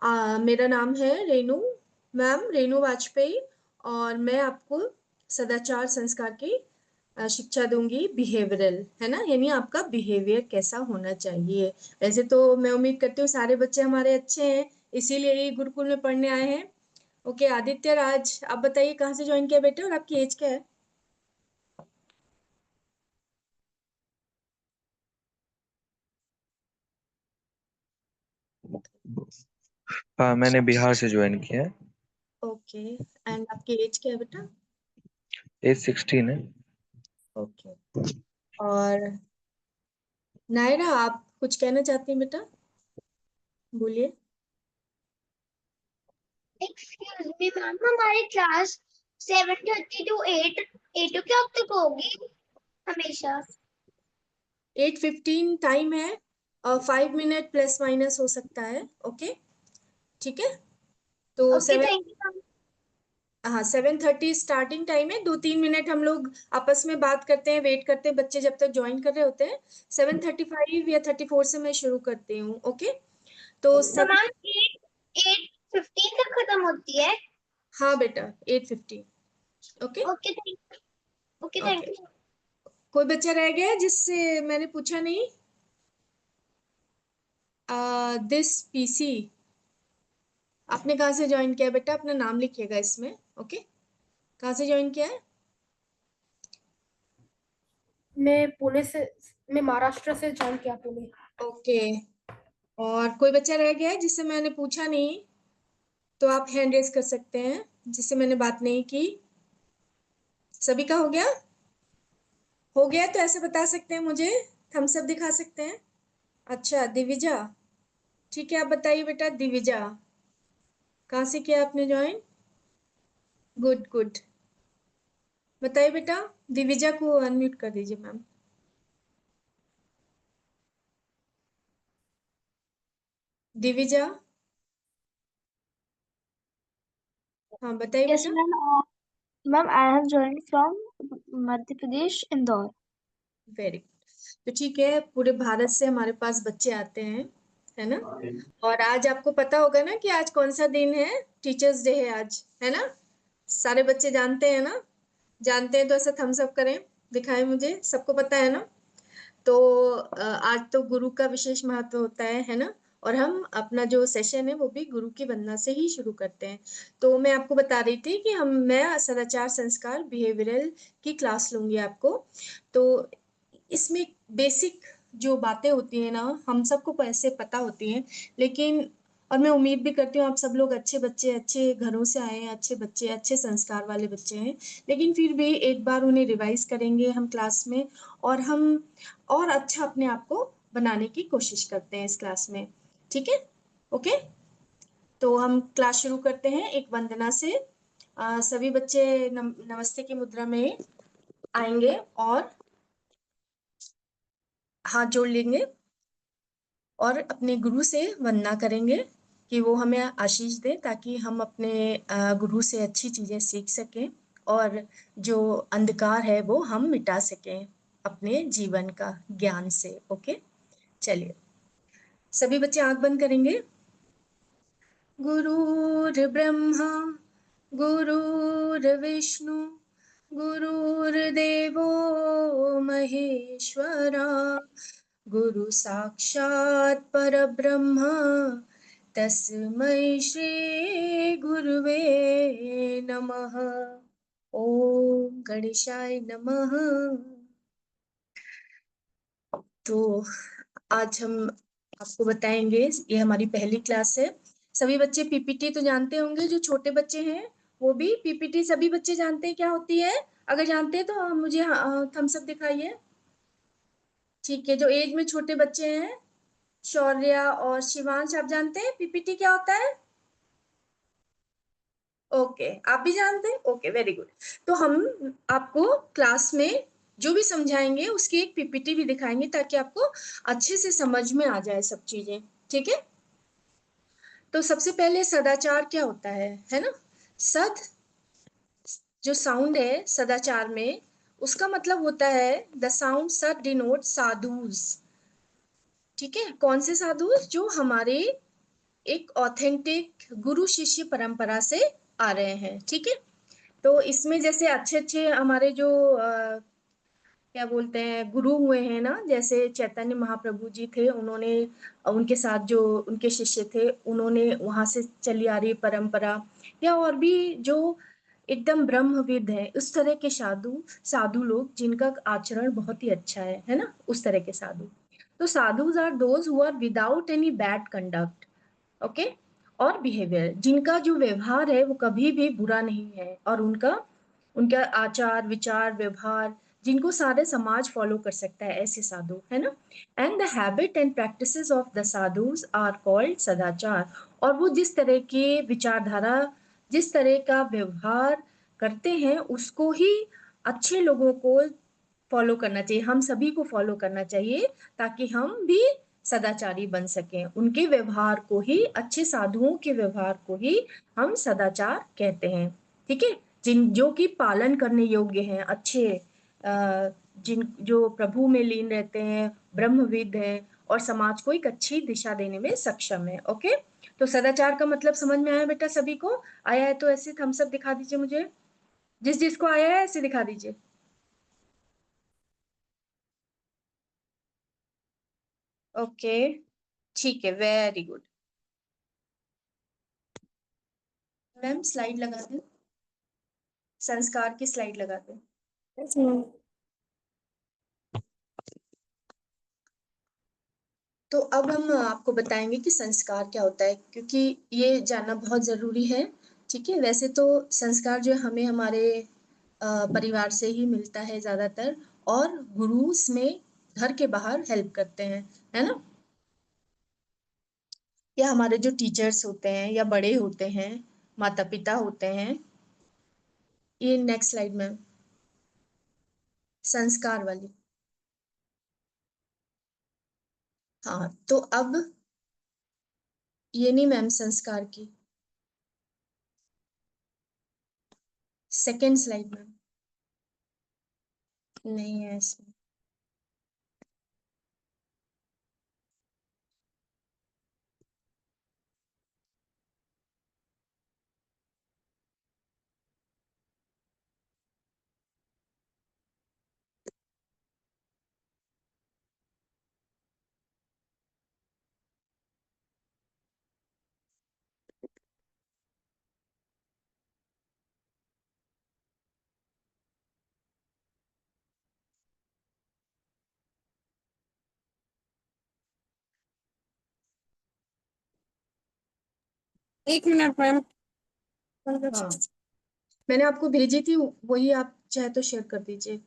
मेरा नाम है रेनू मैम, रेनू वाजपेयी। और मैं आपको सदाचार संस्कार की शिक्षा दूंगी, बिहेवियरल, है ना, यानी आपका बिहेवियर कैसा होना चाहिए। वैसे तो मैं उम्मीद करती हूँ सारे बच्चे हमारे अच्छे हैं, इसीलिए ये गुरुकुल में पढ़ने आए हैं। ओके आदित्य राज, आप बताइए कहाँ से ज्वाइन किया बेटे और आपकी एज क्या है? हाँ, मैंने बिहार से ज्वाइन किया है। ओके, एंड आपकी एज क्या है बेटा? एज 16 है। ओके। और नायरा, आप कुछ कहना चाहती हैं बेटा? बोलिए। एक्सक्यूज मी मैम, हमारी क्लास 7:30 to 8 o'clock तक होगी हमेशा। 8:15 टाइम है और 5 मिनट प्लस माइनस हो सकता है। ओके, ठीक है। तो ओके, थैंक यू मैम। हाँ, 7:30 स्टार्टिंग टाइम है। 2-3 मिनट हम लोग आपस में बात करते हैं, वेट करते हैं बच्चे जब तक ज्वाइन कर रहे होते हैं। 7:35 या 34 से मैं शुरू करती हूँ। ओके, तो तो सभी। मैम 8:15 तक खत्म होती है। हाँ बेटा, 8:15। Okay. Okay thank okay okay, thank you. कोई बच्चा रह गया है जिससे मैंने पूछा नहीं? दिस पीसी, आपने कहाँ से ज्वाइन किया बेटा? अपना नाम लिखिएगा इसमें। ओके, कहाँ से ज्वाइन किया है? मैं पुणे से, मैं महाराष्ट्र से ज्वाइन किया, पुणे। ओके, और कोई बच्चा रह गया है जिससे मैंने पूछा नहीं? तो आप हैंड रेज कर सकते हैं, जिससे मैंने बात नहीं की। सभी का हो गया? हो गया तो ऐसे बता सकते हैं मुझे, थम्स अप दिखा सकते हैं। अच्छा दिविजा, ठीक है, आप बताइए बेटा। दिविजा, कहाँ से किया आपने ज्वाइन? गुड गुड, बताइए बेटा। दिविजा को अनम्यूट कर दीजिए मैम। दिविजा, हाँ बताइए यस बेटा। Ma'am. Ma'am I have joined from Madhya Pradesh, Indore. Very good. तो ठीक है, पूरे भारत से हमारे पास बच्चे आते हैं, है ना। और आज आपको पता होगा ना कि आज कौन सा दिन है? टीचर्स डे है आज, है ना। सारे बच्चे जानते हैं ना? जानते हैं तो ऐसा थम्स अप करें, दिखाएं मुझे, सबको पता है ना। तो आज तो गुरु का विशेष महत्व होता है ना। और हम अपना जो सेशन है वो भी गुरु की वंदना से ही शुरू करते हैं। तो मैं आपको बता रही थी कि मैं सदाचार संस्कार बिहेवियरल की क्लास लूंगी आपको। तो इसमें बेसिक जो बातें होती है ना, हम सबको ऐसे पता होती हैं, लेकिन और मैं उम्मीद भी करती हूँ आप सब लोग अच्छे बच्चे, अच्छे घरों से आए हैं, अच्छे बच्चे, अच्छे संस्कार वाले बच्चे हैं। लेकिन फिर भी एक बार उन्हें रिवाइज करेंगे हम क्लास में, और हम और अच्छा अपने आप को बनाने की कोशिश करते हैं इस क्लास में। ठीक है, ओके। तो हम क्लास शुरू करते हैं एक वंदना से। सभी बच्चे नमस्ते की मुद्रा में आएंगे और हाथ जोड़ लेंगे और अपने गुरु से वंदना करेंगे कि वो हमें आशीष दे, ताकि हम अपने गुरु से अच्छी चीजें सीख सकें और जो अंधकार है वो हम मिटा सकें अपने जीवन का ज्ञान से। ओके, चलिए सभी बच्चे आंख बंद करेंगे। गुरुर्ब्रह्मा गुरुर्विष्णु गुरुर्देवो महेश्वरा, गुरु साक्षात् परब्रह्म तस्मै श्री गुरुवे नमः। ओम गणेशाय नमः। तो आज हम आपको बताएंगे, ये हमारी पहली क्लास है। सभी बच्चे पीपीटी तो जानते होंगे, जो छोटे बच्चे हैं वो भी पीपीटी सभी बच्चे जानते हैं क्या होती है? अगर जानते हैं तो मुझे थम्स अप दिखाइए। ठीक है, जो एज में छोटे बच्चे हैं, शौर्या और शिवांश, आप जानते हैं पीपीटी क्या होता है? ओके, आप भी जानते हैं। Okay, very good. तो हम आपको क्लास में जो भी समझाएंगे उसकी एक पीपीटी भी दिखाएंगे, ताकि आपको अच्छे से समझ में आ जाए सब चीजें। ठीक है, तो सबसे पहले सदाचार क्या होता है ना। सद जो साउंड है सदाचार में, उसका मतलब होता है द साउंड सद डिनोट साधुज। ठीक है, कौन से साधु? जो हमारे एक ऑथेंटिक गुरु शिष्य परंपरा से आ रहे हैं, ठीक है। तो इसमें जैसे अच्छे अच्छे हमारे जो क्या बोलते हैं गुरु हुए हैं ना, जैसे चैतन्य महाप्रभु जी थे, उन्होंने उनके साथ जो उनके शिष्य थे उन्होंने वहां से चली आ रही परंपरा, या और भी जो एकदम ब्रह्मविद है उस तरह के साधु साधु लोग जिनका आचरण बहुत ही अच्छा है ना, उस तरह के साधु। तो sadhus are those who are without any bad conduct, okay, और बिहेवियर, जिनका जो व्यवहार है वो कभी भी बुरा नहीं है, और उनका उनका आचार विचार व्यवहार जिनको सारे समाज फॉलो कर सकता है, ऐसे साधु है ना। And the habit and practices of the sadhus are called sadachar, और वो जिस तरह के विचारधारा जिस तरह का व्यवहार करते हैं उसको ही अच्छे लोगों को फॉलो करना चाहिए, हम सभी को फॉलो करना चाहिए, ताकि हम भी सदाचारी बन सकें। उनके व्यवहार को ही, अच्छे साधुओं के व्यवहार को ही हम सदाचार कहते हैं, ठीक है। जिन जो कि पालन करने योग्य हैं, अच्छे जिन जो प्रभु में लीन रहते हैं, ब्रह्मविद हैं, और समाज को एक अच्छी दिशा देने में सक्षम है। ओके, तो सदाचार का मतलब समझ में आया बेटा सभी को? आया है तो ऐसे थम्स अप दिखा दीजिए मुझे, जिस जिसको आया है ऐसे दिखा दीजिए। ओके, ठीक है, वेरी गुड। मैम स्लाइड लगा दें, संस्कार की स्लाइड लगा दें। Yes, ma'am. तो अब हम आपको बताएंगे कि संस्कार क्या होता है, क्योंकि ये जानना बहुत जरूरी है, ठीक है। वैसे तो संस्कार जो है हमें हमारे परिवार से ही मिलता है ज्यादातर, और गुरु में घर के बाहर हेल्प करते हैं, है ना, या हमारे जो टीचर्स होते हैं या बड़े होते हैं, माता पिता होते हैं। ये नेक्स्ट स्लाइड में संस्कार वाली, हाँ। तो अब ये नहीं मैम, संस्कार की सेकेंड स्लाइड में नहीं है इसमें। एक मिनट मैम। हाँ, मैंने आपको भेजी थी वही, आप चाहे तो शेयर कर दीजिए।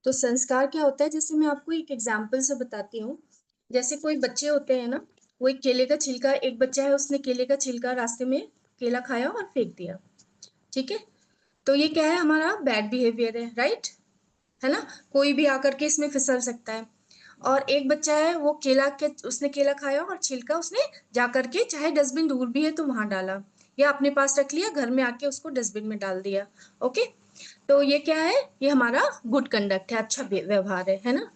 तो संस्कार क्या होता है, जैसे मैं आपको एक एग्जांपल से बताती हूँ। जैसे कोई बच्चे होते हैं ना, वो एक केले का छिलका, एक बच्चा है उसने केले का छिलका रास्ते में केला खाया और फेंक दिया, ठीक है। तो ये क्या है, हमारा बैड बिहेवियर है, राइट, है ना। कोई भी आकर के इसमें फिसल सकता है। और एक बच्चा है वो उसने केला खाया और छिलका उसने जा करके, चाहे डस्टबिन दूर भी है तो वहां डाला, या अपने पास रख लिया, घर में आके उसको डस्टबिन में डाल दिया। ओके, तो ये क्या है, ये हमारा गुड कंडक्ट है, अच्छा व्यवहार है ना।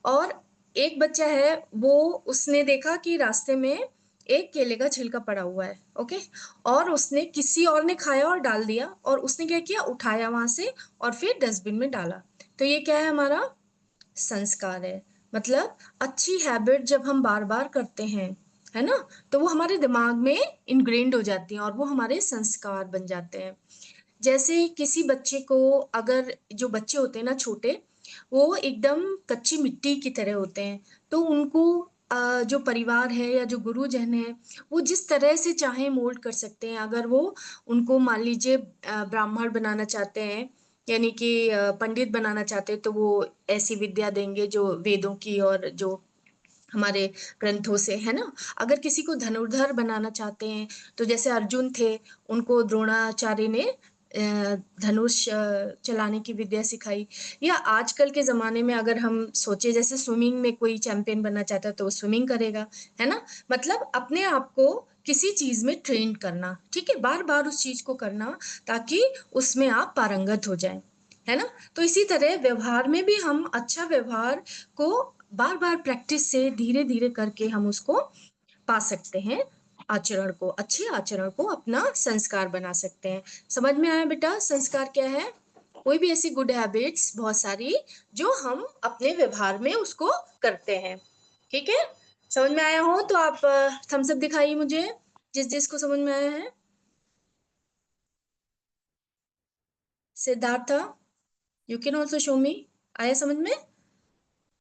और एक बच्चा है वो, उसने देखा कि रास्ते में एक केले का छिलका पड़ा हुआ है, ओके, और उसने किसी और ने खाया और डाल दिया, और उसने क्या किया, उठाया वहां से और फिर डस्टबिन में डाला। तो ये क्या है, हमारा संस्कार है। मतलब अच्छी हैबिट जब हम बार बार करते हैं, है ना, तो वो हमारे दिमाग में इनग्रेन्ड हो जाती हैं और वो हमारे संस्कार बन जाते हैं। जैसे किसी बच्चे को, अगर जो बच्चे होते हैं ना छोटे, वो एकदम कच्ची मिट्टी की तरह होते हैं, तो उनको जो परिवार है या जो गुरुजन है, वो जिस तरह से चाहे मोल्ड कर सकते हैं। अगर वो उनको मान लीजिए ब्राह्मण बनाना चाहते हैं, यानी कि पंडित बनाना चाहते हैं, तो वो ऐसी विद्या देंगे जो वेदों की और जो हमारे ग्रंथों से, है ना। अगर किसी को धनुर्धर बनाना चाहते हैं, तो जैसे अर्जुन थे, उनको द्रोणाचार्य ने धनुष चलाने की विद्या सिखाई। या आजकल के जमाने में अगर हम सोचे, जैसे स्विमिंग में कोई चैंपियन बनना चाहता है तो वो स्विमिंग करेगा, है ना। मतलब अपने आप को किसी चीज में ट्रेन करना, ठीक है, बार बार उस चीज को करना, ताकि उसमें आप पारंगत हो जाएं। है ना। तो इसी तरह व्यवहार में भी हम अच्छा व्यवहार को बार बार प्रैक्टिस से धीरे धीरे करके हम उसको पा सकते हैं, आचरण को, अच्छे आचरण को अपना संस्कार बना सकते हैं। समझ में आया बेटा संस्कार क्या है? कोई भी ऐसी गुड हैबिट्स बहुत सारी जो हम अपने व्यवहार में उसको करते हैं। ठीक है, समझ में आया हो तो आप थम्स अप दिखाइए मुझे, जिस जिसको समझ में आया है। Siddharth, you can also show मी। आया समझ में?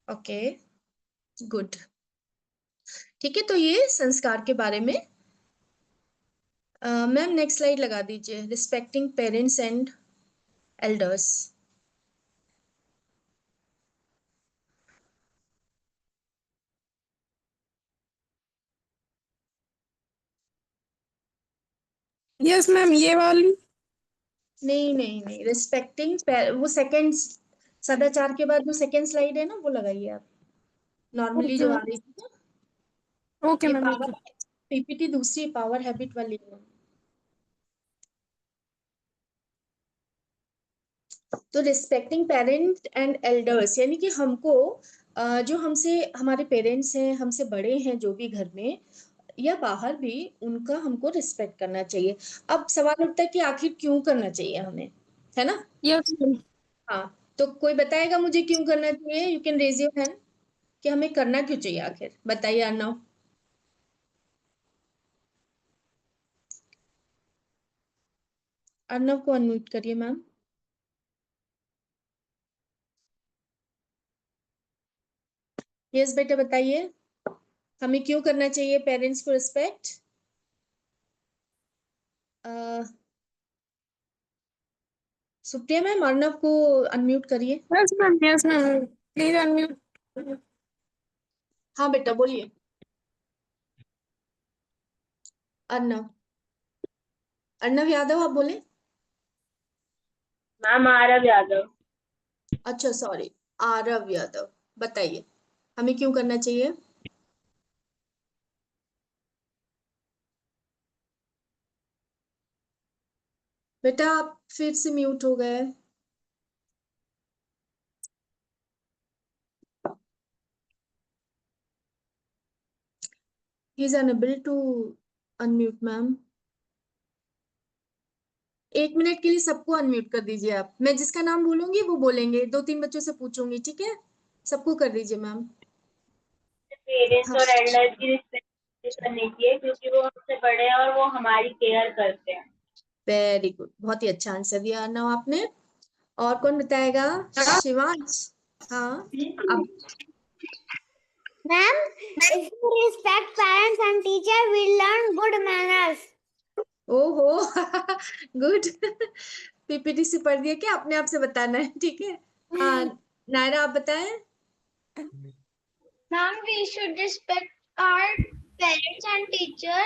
Okay, good. ठीक है, तो ये संस्कार के बारे में। मैम नेक्स्ट स्लाइड लगा दीजिए, respecting parents and elders. Yes ma'am, ये वाली। नहीं नहीं नहीं, रिस्पेक्टिंग, वो सेकंड, सदाचार के बाद जो सेकंड स्लाइड है ना वो लगाइए आप, नॉर्मली ओके जो आ मैम, रही थी ना। ओके ये मैम, पावर ओके। पीपीटी दूसरी पावर हैबिट वाली है। तो रिस्पेक्टिंग पेरेंट एंड एल्डर्स यानी कि हमको जो हमसे, हमारे पेरेंट्स हैं, हमसे बड़े हैं जो भी घर में या बाहर भी, उनका हमको रिस्पेक्ट करना चाहिए। अब सवाल उठता है कि आखिर क्यों करना चाहिए हमें, है ना। Yes ma'am. हाँ, तो कोई बताएगा मुझे क्यों करना चाहिए? You can raise your hand कि हमें करना क्यों चाहिए, आखिर बताइए अर्नव। अर्नव को अनम्यूट करिए मैम। यस बेटा बताइए, हमें क्यों करना चाहिए पेरेंट्स को रिस्पेक्ट? सुप्रिया मैम अर्नव को अनम्यूट करिए। Yes ma'am, yes ma'am, please unmute. हाँ बेटा बोलिए। अर्नव, अर्नव यादव आप बोले। मैम आरव यादव। अच्छा सॉरी, आरव यादव, बताइए हमें क्यों करना चाहिए? बेटा आप फिर से म्यूट हो गए। He is unable to unmute ma'am. 1 minute के लिए सबको अनम्यूट कर दीजिए आप, मैं जिसका नाम बोलूंगी वो बोलेंगे, 2-3 बच्चों से पूछूंगी, ठीक है। सबको कर दीजिए मैम। पेरेंट्स हाँ और एल्डर्स की रिस्पेक्ट करनी चाहिए क्योंकि वो हमसे बड़े हैं और वो हमारी केयर करते हैं। वेरी गुड, बहुत ही अच्छा आंसर दिया अर्नव आपने। और कौन बताएगा? शिवांश। हाँ अब। Ma'am, if you respect parents and teacher, we'll learn good manners. ओहो गुड पीपीटी से पढ़ दिया क्या? अपने आप से बताना है, ठीक है। हाँ नायरा आप बताएं। Ma'am, we should respect our parents and teacher.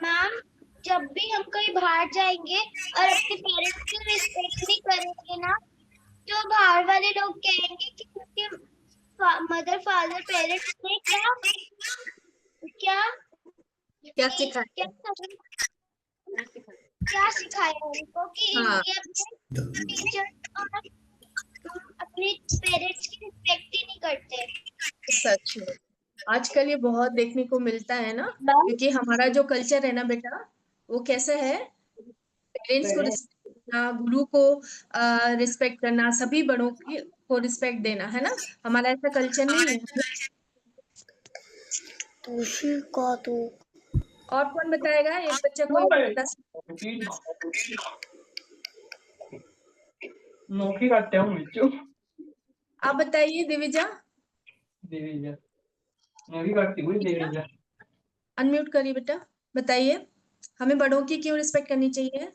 Ma'am, जब भी हम कहीं बाहर जाएंगे और अपने पेरेंट्स की रिस्पेक्ट नहीं करेंगे ना, तो बाहर वाले लोग कहेंगे कि उनके मदर फादर पेरेंट्स ने क्या क्या क्या क्या सिखाया? क्या सिखाया उनको कि हाँ ये अपने टीचर और अपने पेरेंट्स की रिस्पेक्ट ही नहीं करते। सच में आजकल ये बहुत देखने को मिलता है ना, क्योंकि हमारा जो कल्चर है ना बेटा, वो कैसा है, पेरेंट्स को रिस्पेक्ट करना, गुरु को रिस्पेक्ट करना, सभी बड़ों की को रिस्पेक्ट देना, है ना। हमारा ऐसा कल्चर नहीं है। और कौन बताएगा? एक बच्चा कोई बता नौकरी करते हो मुझे। आप बताइए दिविजा। देवीजा नौकरी करती हुई देवीजा। अनम्यूट करिए बेटा, बताइए हमें बड़ों की क्यों रिस्पेक्ट करनी चाहिए?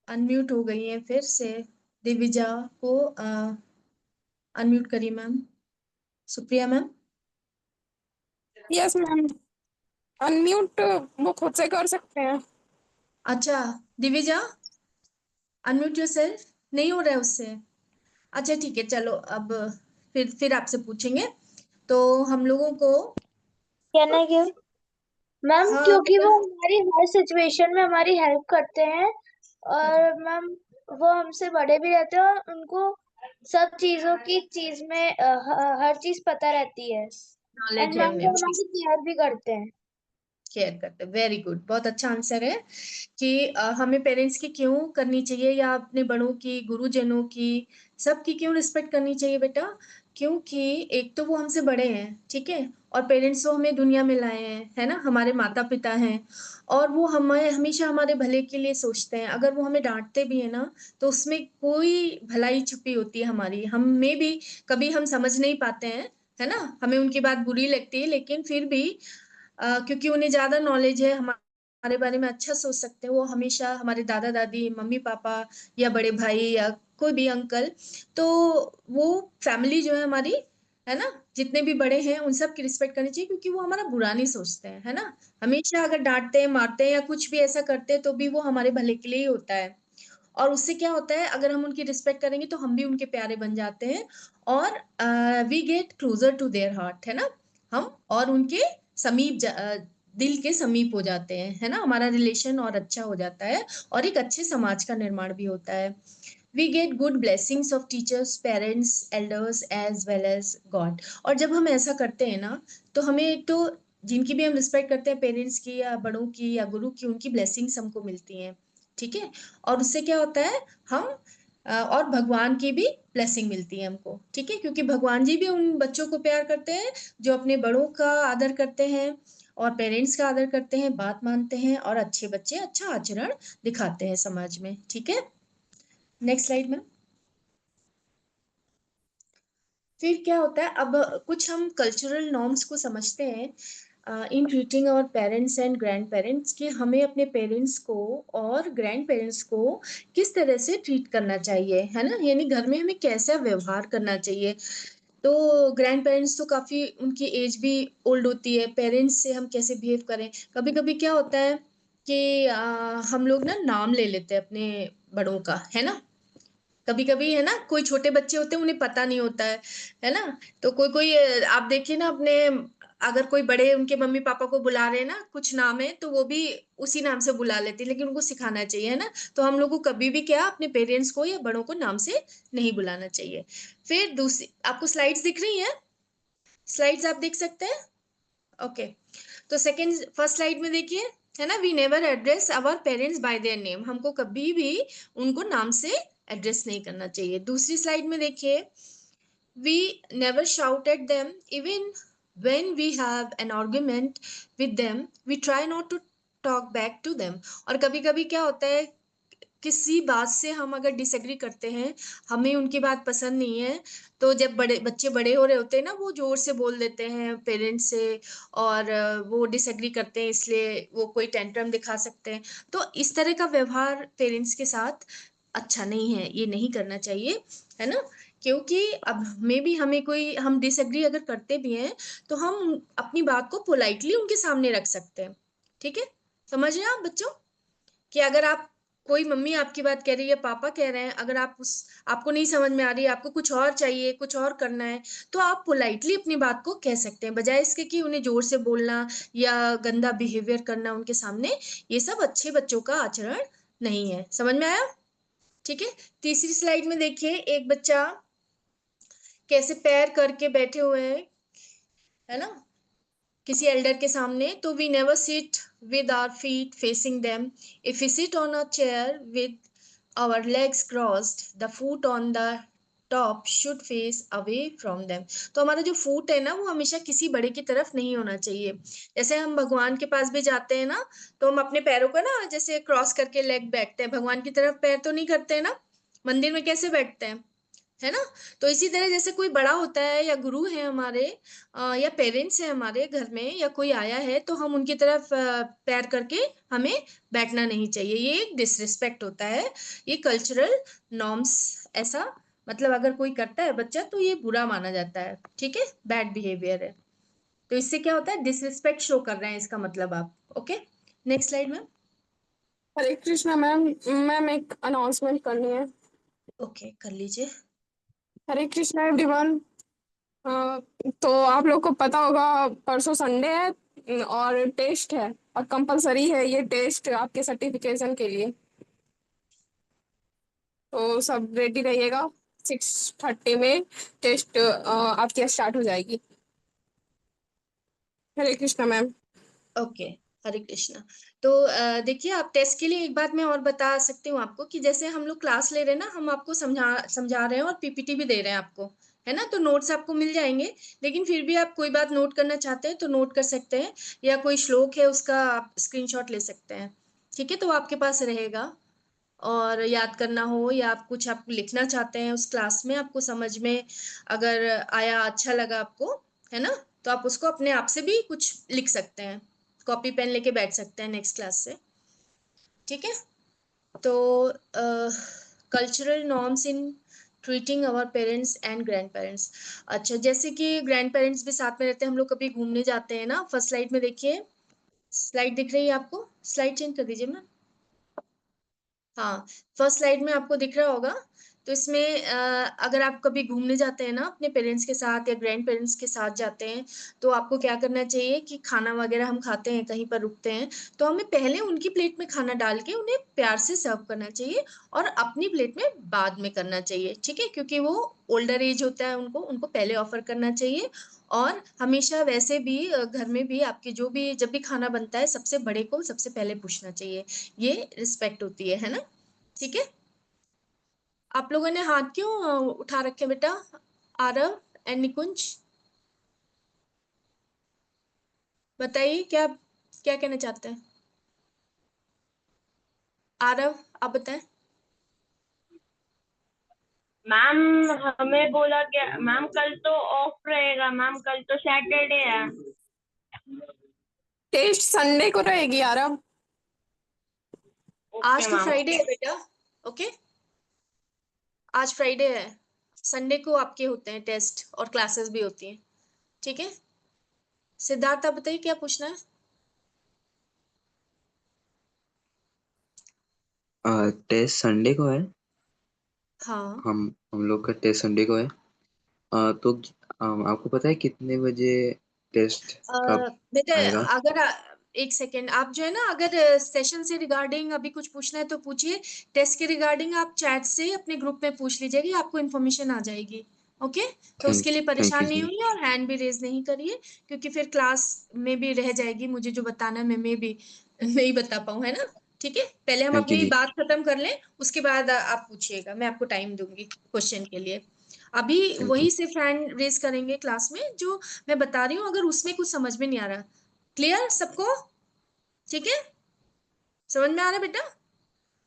अनम्यूट हो गई है फिर से। दिविजा को अनम्यूट करिए ma'am. Supriya ma'am. Yes ma'am, unmute वो खुद से कर सकते हैं। अच्छा दिविजा, अनम्यूट योरसेल्फ, नहीं हो रहा है उससे। अच्छा ठीक है, चलो अब फिर आपसे पूछेंगे। तो हम लोगों को, कहना क्यों मैम, हाँ क्योंकि बेटा, वो हमारी हर सिचुएशन में हमारी हेल्प करते हैं और मैम वो हमसे बड़े भी रहते हैं और उनको सब चीजों की चीज में हर चीज पता रहती है नॉलेज एंड है मैम उन्हें वो उस चीज, हमारी केयर भी करते हैं। केयर करते हैं। वेरी गुड, बहुत अच्छा आंसर है कि हमें पेरेंट्स की क्यों करनी चाहिए, या अपने बड़ों की, गुरुजनों की, सबकी क्यों रिस्पेक्ट करनी चाहिए बेटा। क्योंकि एक तो वो हमसे बड़े हैं, ठीक है, और पेरेंट्स तो हमें दुनिया में लाए हैं, है ना, हमारे माता पिता हैं, और वो हमें हमेशा हमारे भले के लिए सोचते हैं। अगर वो हमें डांटते भी है ना, तो उसमें कोई भलाई छुपी होती है हमारी, हम में भी कभी हम समझ नहीं पाते हैं, है ना, हमें उनकी बात बुरी लगती है, लेकिन फिर भी क्योंकि उन्हें ज्यादा नॉलेज है, हमारे बारे में अच्छा सोच सकते हैं, वो हमेशा हमारे दादा दादी, मम्मी पापा, या बड़े भाई, या कोई भी अंकल, तो वो फैमिली जो है हमारी, है ना, जितने भी बड़े हैं उन सब की रिस्पेक्ट करनी चाहिए, क्योंकि वो हमारा बुरा नहीं सोचते हैं, है ना। हमेशा अगर डांटते हैं, मारते हैं, या कुछ भी ऐसा करते हैं, तो भी वो हमारे भले के लिए ही होता है। और उससे क्या होता है, अगर हम उनकी रिस्पेक्ट करेंगे तो हम भी उनके प्यारे बन जाते हैं, और we get closer to their heart, है ना, हम और उनके समीप दिल के समीप हो जाते हैं, है ना, हमारा रिलेशन और अच्छा हो जाता है, और एक अच्छे समाज का निर्माण भी होता है। We get good blessings of teachers, parents, elders as well as God. और जब हम ऐसा करते हैं ना, तो हमें एक तो जिनकी भी हम रिस्पेक्ट करते हैं, पेरेंट्स की या बड़ों की या गुरु की, उनकी ब्लेसिंग्स हमको मिलती हैं, ठीक है। और उससे क्या होता है, हम और भगवान की भी ब्लेसिंग मिलती है हमको, ठीक है, क्योंकि भगवान जी भी उन बच्चों को प्यार करते हैं जो अपने बड़ों का आदर करते हैं, और पेरेंट्स का आदर करते हैं, बात मानते हैं, और अच्छे बच्चे अच्छा आचरण दिखाते हैं समाज में, ठीक है। नेक्स्ट स्लाइड में फिर क्या होता है, अब कुछ हम कल्चरल नॉर्म्स को समझते हैं in treating our parents and grandparents, कि हमें अपने पेरेंट्स को और ग्रैंड पेरेंट्स को किस तरह से ट्रीट करना चाहिए, है ना, यानी घर में हमें कैसा व्यवहार करना चाहिए। तो ग्रैंड पेरेंट्स तो काफी उनकी एज भी ओल्ड होती है, पेरेंट्स से हम कैसे बिहेव करें। कभी कभी क्या होता है कि हम लोग ना नाम ले लेते हैं अपने बड़ों का, है ना, कभी कभी, है ना, कोई छोटे बच्चे होते हैं उन्हें पता नहीं होता है ना, तो कोई कोई आप देखिए ना अपने, अगर कोई बड़े उनके मम्मी पापा को बुला रहे हैं ना, कुछ नाम है तो वो भी उसी नाम से बुला लेते हैं, लेकिन उनको सिखाना चाहिए, है ना। तो हम लोग को कभी भी क्या अपने पेरेंट्स को या बड़ों को नाम से नहीं बुलाना चाहिए। फिर दूसरी, आपको स्लाइड्स दिख रही है, स्लाइड्स आप देख सकते हैं, ओके। तो सेकंड फर्स्ट स्लाइड में देखिए, है ना, we never address our parents by their name, हमको कभी भी उनको नाम से एड्रेस नहीं करना चाहिए। दूसरी स्लाइड में देखिए, we never shout at them, even when we have an argument with them, we try not to talk back to them. और कभी कभी क्या होता है, किसी बात से हम अगर डिसएग्री करते हैं, हमें उनकी बात पसंद नहीं है, तो जब बड़े बच्चे बड़े हो रहे होते हैं ना, वो जोर से बोल देते हैं पेरेंट्स से, और वो डिसएग्री करते हैं, इसलिए वो कोई टेंट्रम दिखा सकते हैं। तो इस तरह का व्यवहार पेरेंट्स के साथ अच्छा नहीं है, ये नहीं करना चाहिए, है ना। क्योंकि अब में भी हमें कोई, हम डिसएग्री अगर करते भी हैं, तो हम अपनी बात को पोलाइटली उनके सामने रख सकते हैं, ठीक है। समझ रहे हैं आप बच्चों, कि अगर आप, कोई मम्मी आपकी बात कह रही है, पापा कह रहे हैं, अगर आप उस, आपको नहीं समझ में आ रही है, आपको कुछ और चाहिए, कुछ और करना है, तो आप पोलाइटली अपनी बात को कह सकते हैं, बजाय इसके कि उन्हें जोर से बोलना या गंदा बिहेवियर करना उनके सामने। ये सब अच्छे बच्चों का आचरण नहीं है। समझ में आया, ठीक है। तीसरी स्लाइड में देखिए, एक बच्चा कैसे पैर करके बैठे हुए हैं, है ना, किसी एल्डर के सामने। तो we never sit with our feet facing them, if we sit on a chair with our legs crossed, the foot on the top should face away from them. तो हमारा जो फुट है ना, वो हमेशा किसी बड़े की तरफ नहीं होना चाहिए। जैसे हम भगवान के पास भी जाते हैं ना, तो हम अपने पैरों को ना जैसे क्रॉस करके लेग बैठते हैं, भगवान की तरफ पैर तो नहीं करते हैं ना, मंदिर में कैसे बैठते हैं, है ना। तो इसी तरह जैसे कोई बड़ा होता है, या गुरु है हमारे, या पेरेंट्स है हमारे घर में, या कोई आया है, तो हम उनकी तरफ पैर करके हमें बैठना नहीं चाहिए, ये एक डिसरिस्पेक्ट होता है। ये कल्चरल नॉर्म्स, ऐसा मतलब अगर कोई करता है बच्चा, तो ये बुरा माना जाता है, ठीक है, बैड बिहेवियर है। तो इससे क्या होता है, डिसरिस्पेक्ट शो कर रहे हैं, इसका मतलब आप, ओके। नेक्स्ट स्लाइड में, हरे कृष्णा मैम। मैम एक अनाउंसमेंट करनी है। ओके, कर लीजिए। हरे कृष्णा एवरीवन। तो आप लोग को पता होगा परसों संडे है और टेस्ट है, और कंपलसरी है ये टेस्ट आपके सर्टिफिकेशन के लिए। तो सब रेडी रहिएगा, 6:30 में टेस्ट आपकी स्टार्ट हो जाएगी। हरे कृष्णा मैम। ओके, हरे कृष्णा। तो देखिए, आप टेस्ट के लिए एक बात मैं और बता सकती हूँ आपको कि जैसे हम लोग क्लास ले रहे हैं ना, हम आपको समझा रहे हैं और पीपीटी भी दे रहे हैं आपको, है ना। तो नोट्स आपको मिल जाएंगे, लेकिन फिर भी आप कोई बात नोट करना चाहते हैं तो नोट कर सकते हैं, या कोई श्लोक है उसका आप स्क्रीनशॉट ले सकते हैं, ठीक है। तो आपके पास रहेगा, और याद करना हो या आप कुछ आप लिखना चाहते हैं उस क्लास में, आपको समझ में अगर आया, अच्छा लगा आपको, है ना, तो आप उसको अपने आप से भी कुछ लिख सकते हैं, कॉपी पेन लेके बैठ सकते हैं नेक्स्ट क्लास से, ठीक है। तो cultural norms in treating our parents and grand parents. अच्छा, जैसे कि ग्रैंड पेरेंट्स भी साथ में रहते हैं, हम लोग कभी घूमने जाते हैं ना। फर्स्ट स्लाइड में देखिए, स्लाइड दिख रही है आपको, स्लाइड चेंज कर दीजिए ना। हाँ, फर्स्ट स्लाइड में आपको दिख रहा होगा। तो इसमें अगर आप कभी घूमने जाते हैं ना अपने पेरेंट्स के साथ या ग्रैंड पेरेंट्स के साथ जाते हैं, तो आपको क्या करना चाहिए कि खाना वगैरह हम खाते हैं, कहीं पर रुकते हैं, तो हमें पहले उनकी प्लेट में खाना डाल के उन्हें प्यार से सर्व करना चाहिए, और अपनी प्लेट में बाद में करना चाहिए, ठीक है। क्योंकि वो ओल्डर एज होता है, उनको उनको पहले ऑफर करना चाहिए। और हमेशा वैसे भी घर में भी आपके जो भी जब भी खाना बनता है, सबसे बड़े को सबसे पहले पूछना चाहिए, ये रिस्पेक्ट होती है ना, ठीक है। आप लोगों ने हाथ क्यों उठा रखे बेटा, आरव एंड निकुंज, बताइए क्या क्या कहना चाहते हैं। आरव, आप बताएं। मैम, हमें बोला क्या मैम, कल तो ऑफ रहेगा मैम, कल तो सैटरडे है। टेस्ट संडे को रहेगी यार अब। ओके आज तो मैम। फ्राइडे है बेटा, ओके, आज फ्राइडे है, संडे को आपके होते हैं टेस्ट और क्लासेस भी होती हैं, ठीक है। सिद्धार्थ, आप बताइए क्या पूछना है। टेस्ट संडे को है। हाँ, हम लोग का टेस्ट संडे को है। तो आपको पता है कितने बजे टेस्ट कब बेटा, आएगा? अगर एक सेकेंड, आप जो है ना, अगर सेशन से रिगार्डिंग अभी कुछ पूछना है तो पूछिए। टेस्ट के रिगार्डिंग आप चैट से अपने ग्रुप में पूछ लीजिएगा, आपको इन्फॉर्मेशन आ जाएगी, ओके। तो उसके लिए थैंक परेशान यू नहीं सर। होइए और हैंड भी रेज नहीं करिए, क्योंकि फिर क्लास में भी रह जाएगी, मुझे जो बताना है मैं भी नहीं बता पाऊँ, है ना, ठीक है। पहले हम थैंक यू अपनी जी। बात खत्म कर लें, उसके बाद आप पूछिएगा, मैं आपको टाइम दूंगी क्वेश्चन के लिए। अभी थैंक यू। वही सिर्फ हैंड रेज करेंगे क्लास में जो मैं बता रही हूँ, अगर उसमें कुछ समझ में नहीं आ रहा। क्लियर सबको, ठीक है, समझ में आ रहा है बेटा,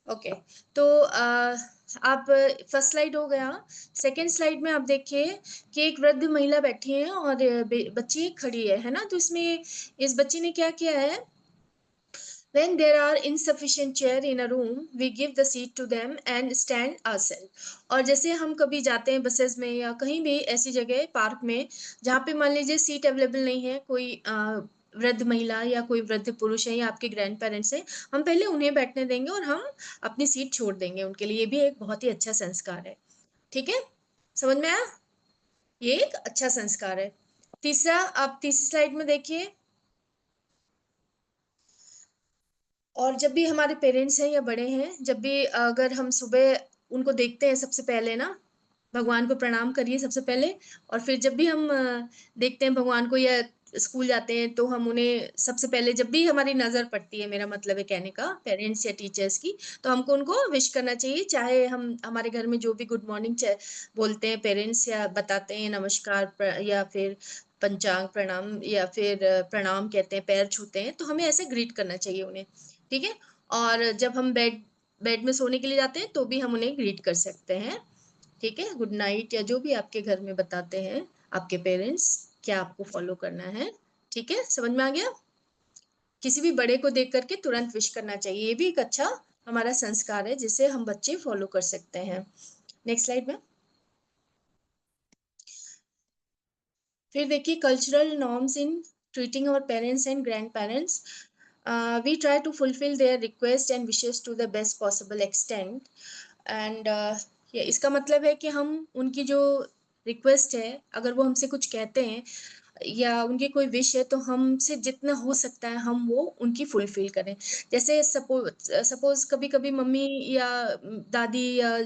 ओके। तो आप फर्स्ट स्लाइड हो गया, सेकंड स्लाइड में आप देखिए कि एक वृद्ध महिला बैठी है और बच्ची एक खड़ी है ना। तो इसमें इस बच्ची ने क्या किया है, when there are insufficient chair in a room we give the seat to them and stand ourselves। और जैसे हम कभी जाते हैं बसेस में या कहीं भी ऐसी जगह पार्क में जहाँ पे मान लीजिए सीट अवेलेबल नहीं है, कोई वृद्ध महिला या कोई वृद्ध पुरुष है या आपके ग्रैंड पेरेंट्स हैं, हम पहले उन्हें बैठने देंगे और हम अपनी सीट छोड़ देंगे उनके लिए। ये भी एक बहुत ही अच्छा संस्कार है, ठीक है, समझ में आया, ये एक अच्छा संस्कार है। तीसरा, आप तीसरी स्लाइड में देखिए, और जब भी हमारे पेरेंट्स हैं या बड़े हैं, जब भी अगर हम सुबह उनको देखते हैं, सबसे पहले ना भगवान को प्रणाम करिए सबसे पहले। और फिर जब भी हम देखते हैं भगवान को या स्कूल जाते हैं, तो हम उन्हें सबसे पहले जब भी हमारी नजर पड़ती है, मेरा मतलब है कहने का, पेरेंट्स या टीचर्स की, तो हमको उनको विश करना चाहिए। चाहे हम हमारे घर में जो भी गुड मॉर्निंग बोलते हैं पेरेंट्स, या बताते हैं नमस्कार, या फिर पंचांग प्रणाम, या फिर प्रणाम कहते हैं, पैर छूते हैं, तो हमें ऐसे ग्रीट करना चाहिए उन्हें, ठीक है। और जब हम बेड बेड में सोने के लिए जाते हैं तो भी हम उन्हें ग्रीट कर सकते हैं, ठीक है, गुड नाइट, या जो भी आपके घर में बताते हैं आपके पेरेंट्स, क्या आपको फॉलो करना है, ठीक है, समझ में आ गया। किसी भी बड़े को देख करके तुरंत विश करना चाहिए, ये भी एक अच्छा हमारा संस्कार है जिसे हम बच्चे फॉलो कर सकते हैं। नेक्स्ट स्लाइड में फिर देखिए, cultural norms in treating our parents and grand parents. We try to fulfill their request and wishes to the best possible extent, and ये इसका मतलब है कि हम उनकी जो रिक्वेस्ट है, अगर वो हमसे कुछ कहते हैं या उनकी कोई विश है तो हमसे जितना हो सकता है हम वो उनकी फुलफिल करें। जैसे सपोज कभी कभी मम्मी या दादी या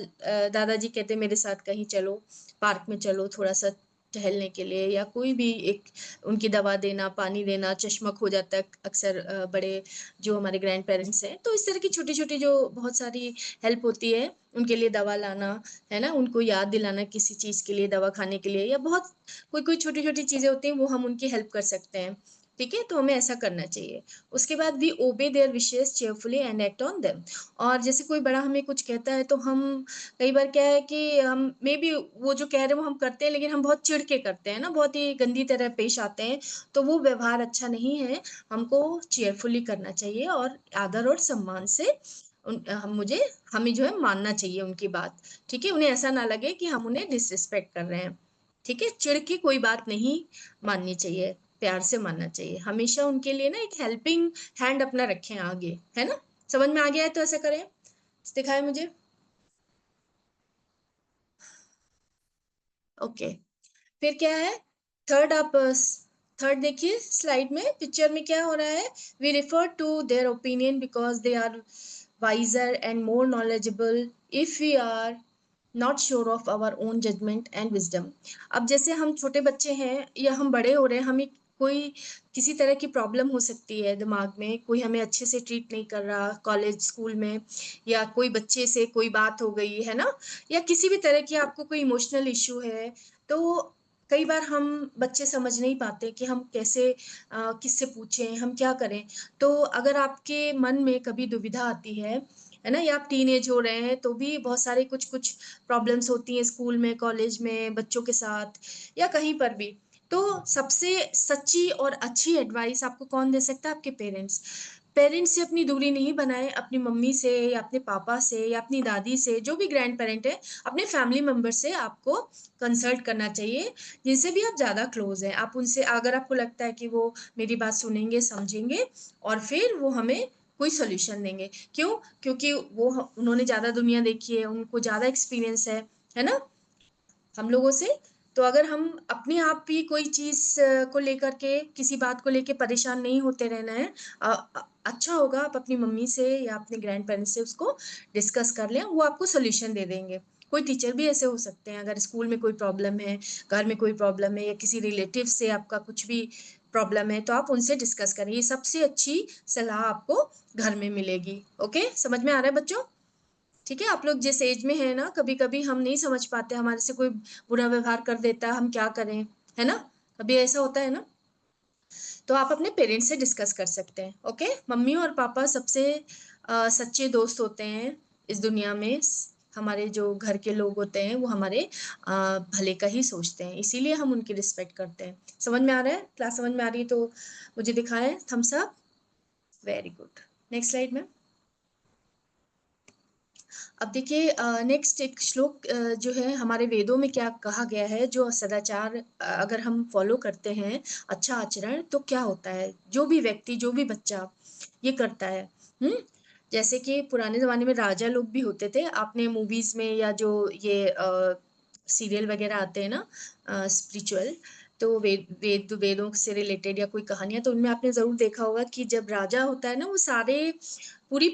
दादाजी कहते मेरे साथ कहीं चलो, पार्क में चलो थोड़ा सा टहलने के लिए, या कोई भी एक उनकी दवा देना, पानी देना, चश्मा खो जाता है अक्सर बड़े जो हमारे ग्रैंड पेरेंट्स हैं, तो इस तरह की छोटी छोटी जो बहुत सारी हेल्प होती है, उनके लिए दवा लाना, है ना, उनको याद दिलाना किसी चीज के लिए, दवा खाने के लिए, या बहुत कोई कोई छोटी छोटी चीजें होती हैं वो हम उनकी हेल्प कर सकते हैं। ठीक है, तो हमें ऐसा करना चाहिए। उसके बाद we obey their wishes cheerfully and act on them. और जैसे कोई बड़ा हमें कुछ कहता है तो हम कई बार क्या है कि हम मे बी वो जो कह रहे हैं वो हम करते हैं, लेकिन हम बहुत चिढ़ के करते हैं ना, बहुत ही गंदी तरह पेश आते हैं, तो वो व्यवहार अच्छा नहीं है। हमको चेयरफुली करना चाहिए और आदर और सम्मान से हमें जो है मानना चाहिए उनकी बात। ठीक है, उन्हें ऐसा ना लगे कि हम उन्हें डिसरिस्पेक्ट कर रहे हैं। ठीक है, चिढ़ की कोई बात नहीं माननी चाहिए, प्यार से मानना चाहिए। हमेशा उनके लिए ना एक हेल्पिंग हैंड अपना रखें आगे, है ना। समझ में आ गया है तो ऐसा करें, दिखाए मुझे। ओके, फिर क्या है, थर्ड आप थर्ड देखिए स्लाइड में, पिक्चर में क्या हो रहा है। We refer to their opinion because they are wiser and more knowledgeable if we are not sure of our own judgment and wisdom। अब जैसे हम छोटे बच्चे हैं या हम बड़े हो रहे हैं, हमें कोई किसी तरह की प्रॉब्लम हो सकती है दिमाग में, कोई हमें अच्छे से ट्रीट नहीं कर रहा कॉलेज स्कूल में, या कोई बच्चे से कोई बात हो गई है ना, या किसी भी तरह की आपको कोई इमोशनल इशू है, तो कई बार हम बच्चे समझ नहीं पाते कि हम कैसे किससे पूछें, हम क्या करें। तो अगर आपके मन में कभी दुविधा आती है ना, या आप टीनेज हो रहे हैं तो भी बहुत सारे कुछ कुछ प्रॉब्लम्स होती हैं स्कूल में, कॉलेज में, बच्चों के साथ या कहीं पर भी, तो सबसे सच्ची और अच्छी एडवाइस आपको कौन दे सकता है, आपके पेरेंट्स। पेरेंट्स से अपनी दूरी नहीं बनाए, अपनी मम्मी से या अपने पापा से या अपनी दादी से, जो भी ग्रैंड पेरेंट है, अपने फैमिली मेंबर से आपको कंसल्ट करना चाहिए, जिनसे भी आप ज़्यादा क्लोज हैं। आप उनसे अगर आपको लगता है कि वो मेरी बात सुनेंगे, समझेंगे और फिर वो हमें कोई सोल्यूशन देंगे। क्यों? क्योंकि उन्होंने ज़्यादा दुनिया देखी है, उनको ज़्यादा एक्सपीरियंस है ना, हम लोगों से। तो अगर हम अपने आप भी कोई चीज को लेकर के, किसी बात को लेकर परेशान नहीं होते रहना है, अच्छा होगा आप अपनी मम्मी से या अपने ग्रैंड पेरेंट्स से उसको डिस्कस कर लें, वो आपको सोल्यूशन दे देंगे। कोई टीचर भी ऐसे हो सकते हैं, अगर स्कूल में कोई प्रॉब्लम है, घर में कोई प्रॉब्लम है, या किसी रिलेटिव से आपका कुछ भी प्रॉब्लम है, तो आप उनसे डिस्कस करें। ये सबसे अच्छी सलाह आपको घर में मिलेगी। ओके, समझ में आ रहा है बच्चों? ठीक है, आप लोग जिस एज में है ना, कभी कभी हम नहीं समझ पाते, हमारे से कोई बुरा व्यवहार कर देता है, हम क्या करें, है ना, कभी ऐसा होता है ना, तो आप अपने पेरेंट्स से डिस्कस कर सकते हैं। ओके, मम्मी और पापा सबसे सच्चे दोस्त होते हैं इस दुनिया में। हमारे जो घर के लोग होते हैं वो हमारे भले का ही सोचते हैं, इसीलिए हम उनकी रिस्पेक्ट करते हैं। समझ में आ रहा है? क्लास समझ में आ रही है तो मुझे दिखाएं thumbs up. Very good, next slide में। अब देखिए नेक्स्ट एक श्लोक जो है हमारे वेदों में क्या कहा गया है, जो सदाचार अगर हम फॉलो करते हैं, अच्छा आचरण, तो क्या होता है, जो भी व्यक्ति, जो भी बच्चा ये करता है। जैसे कि पुराने जमाने में राजा लोग भी होते थे, आपने मूवीज में या जो ये सीरियल वगैरह आते हैं ना स्पिरिचुअल, तो वेदों से रिलेटेड या कोई कहानियां, तो उनमें आपने जरूर देखा होगा कि जब राजा होता है ना, वो सारे पूरी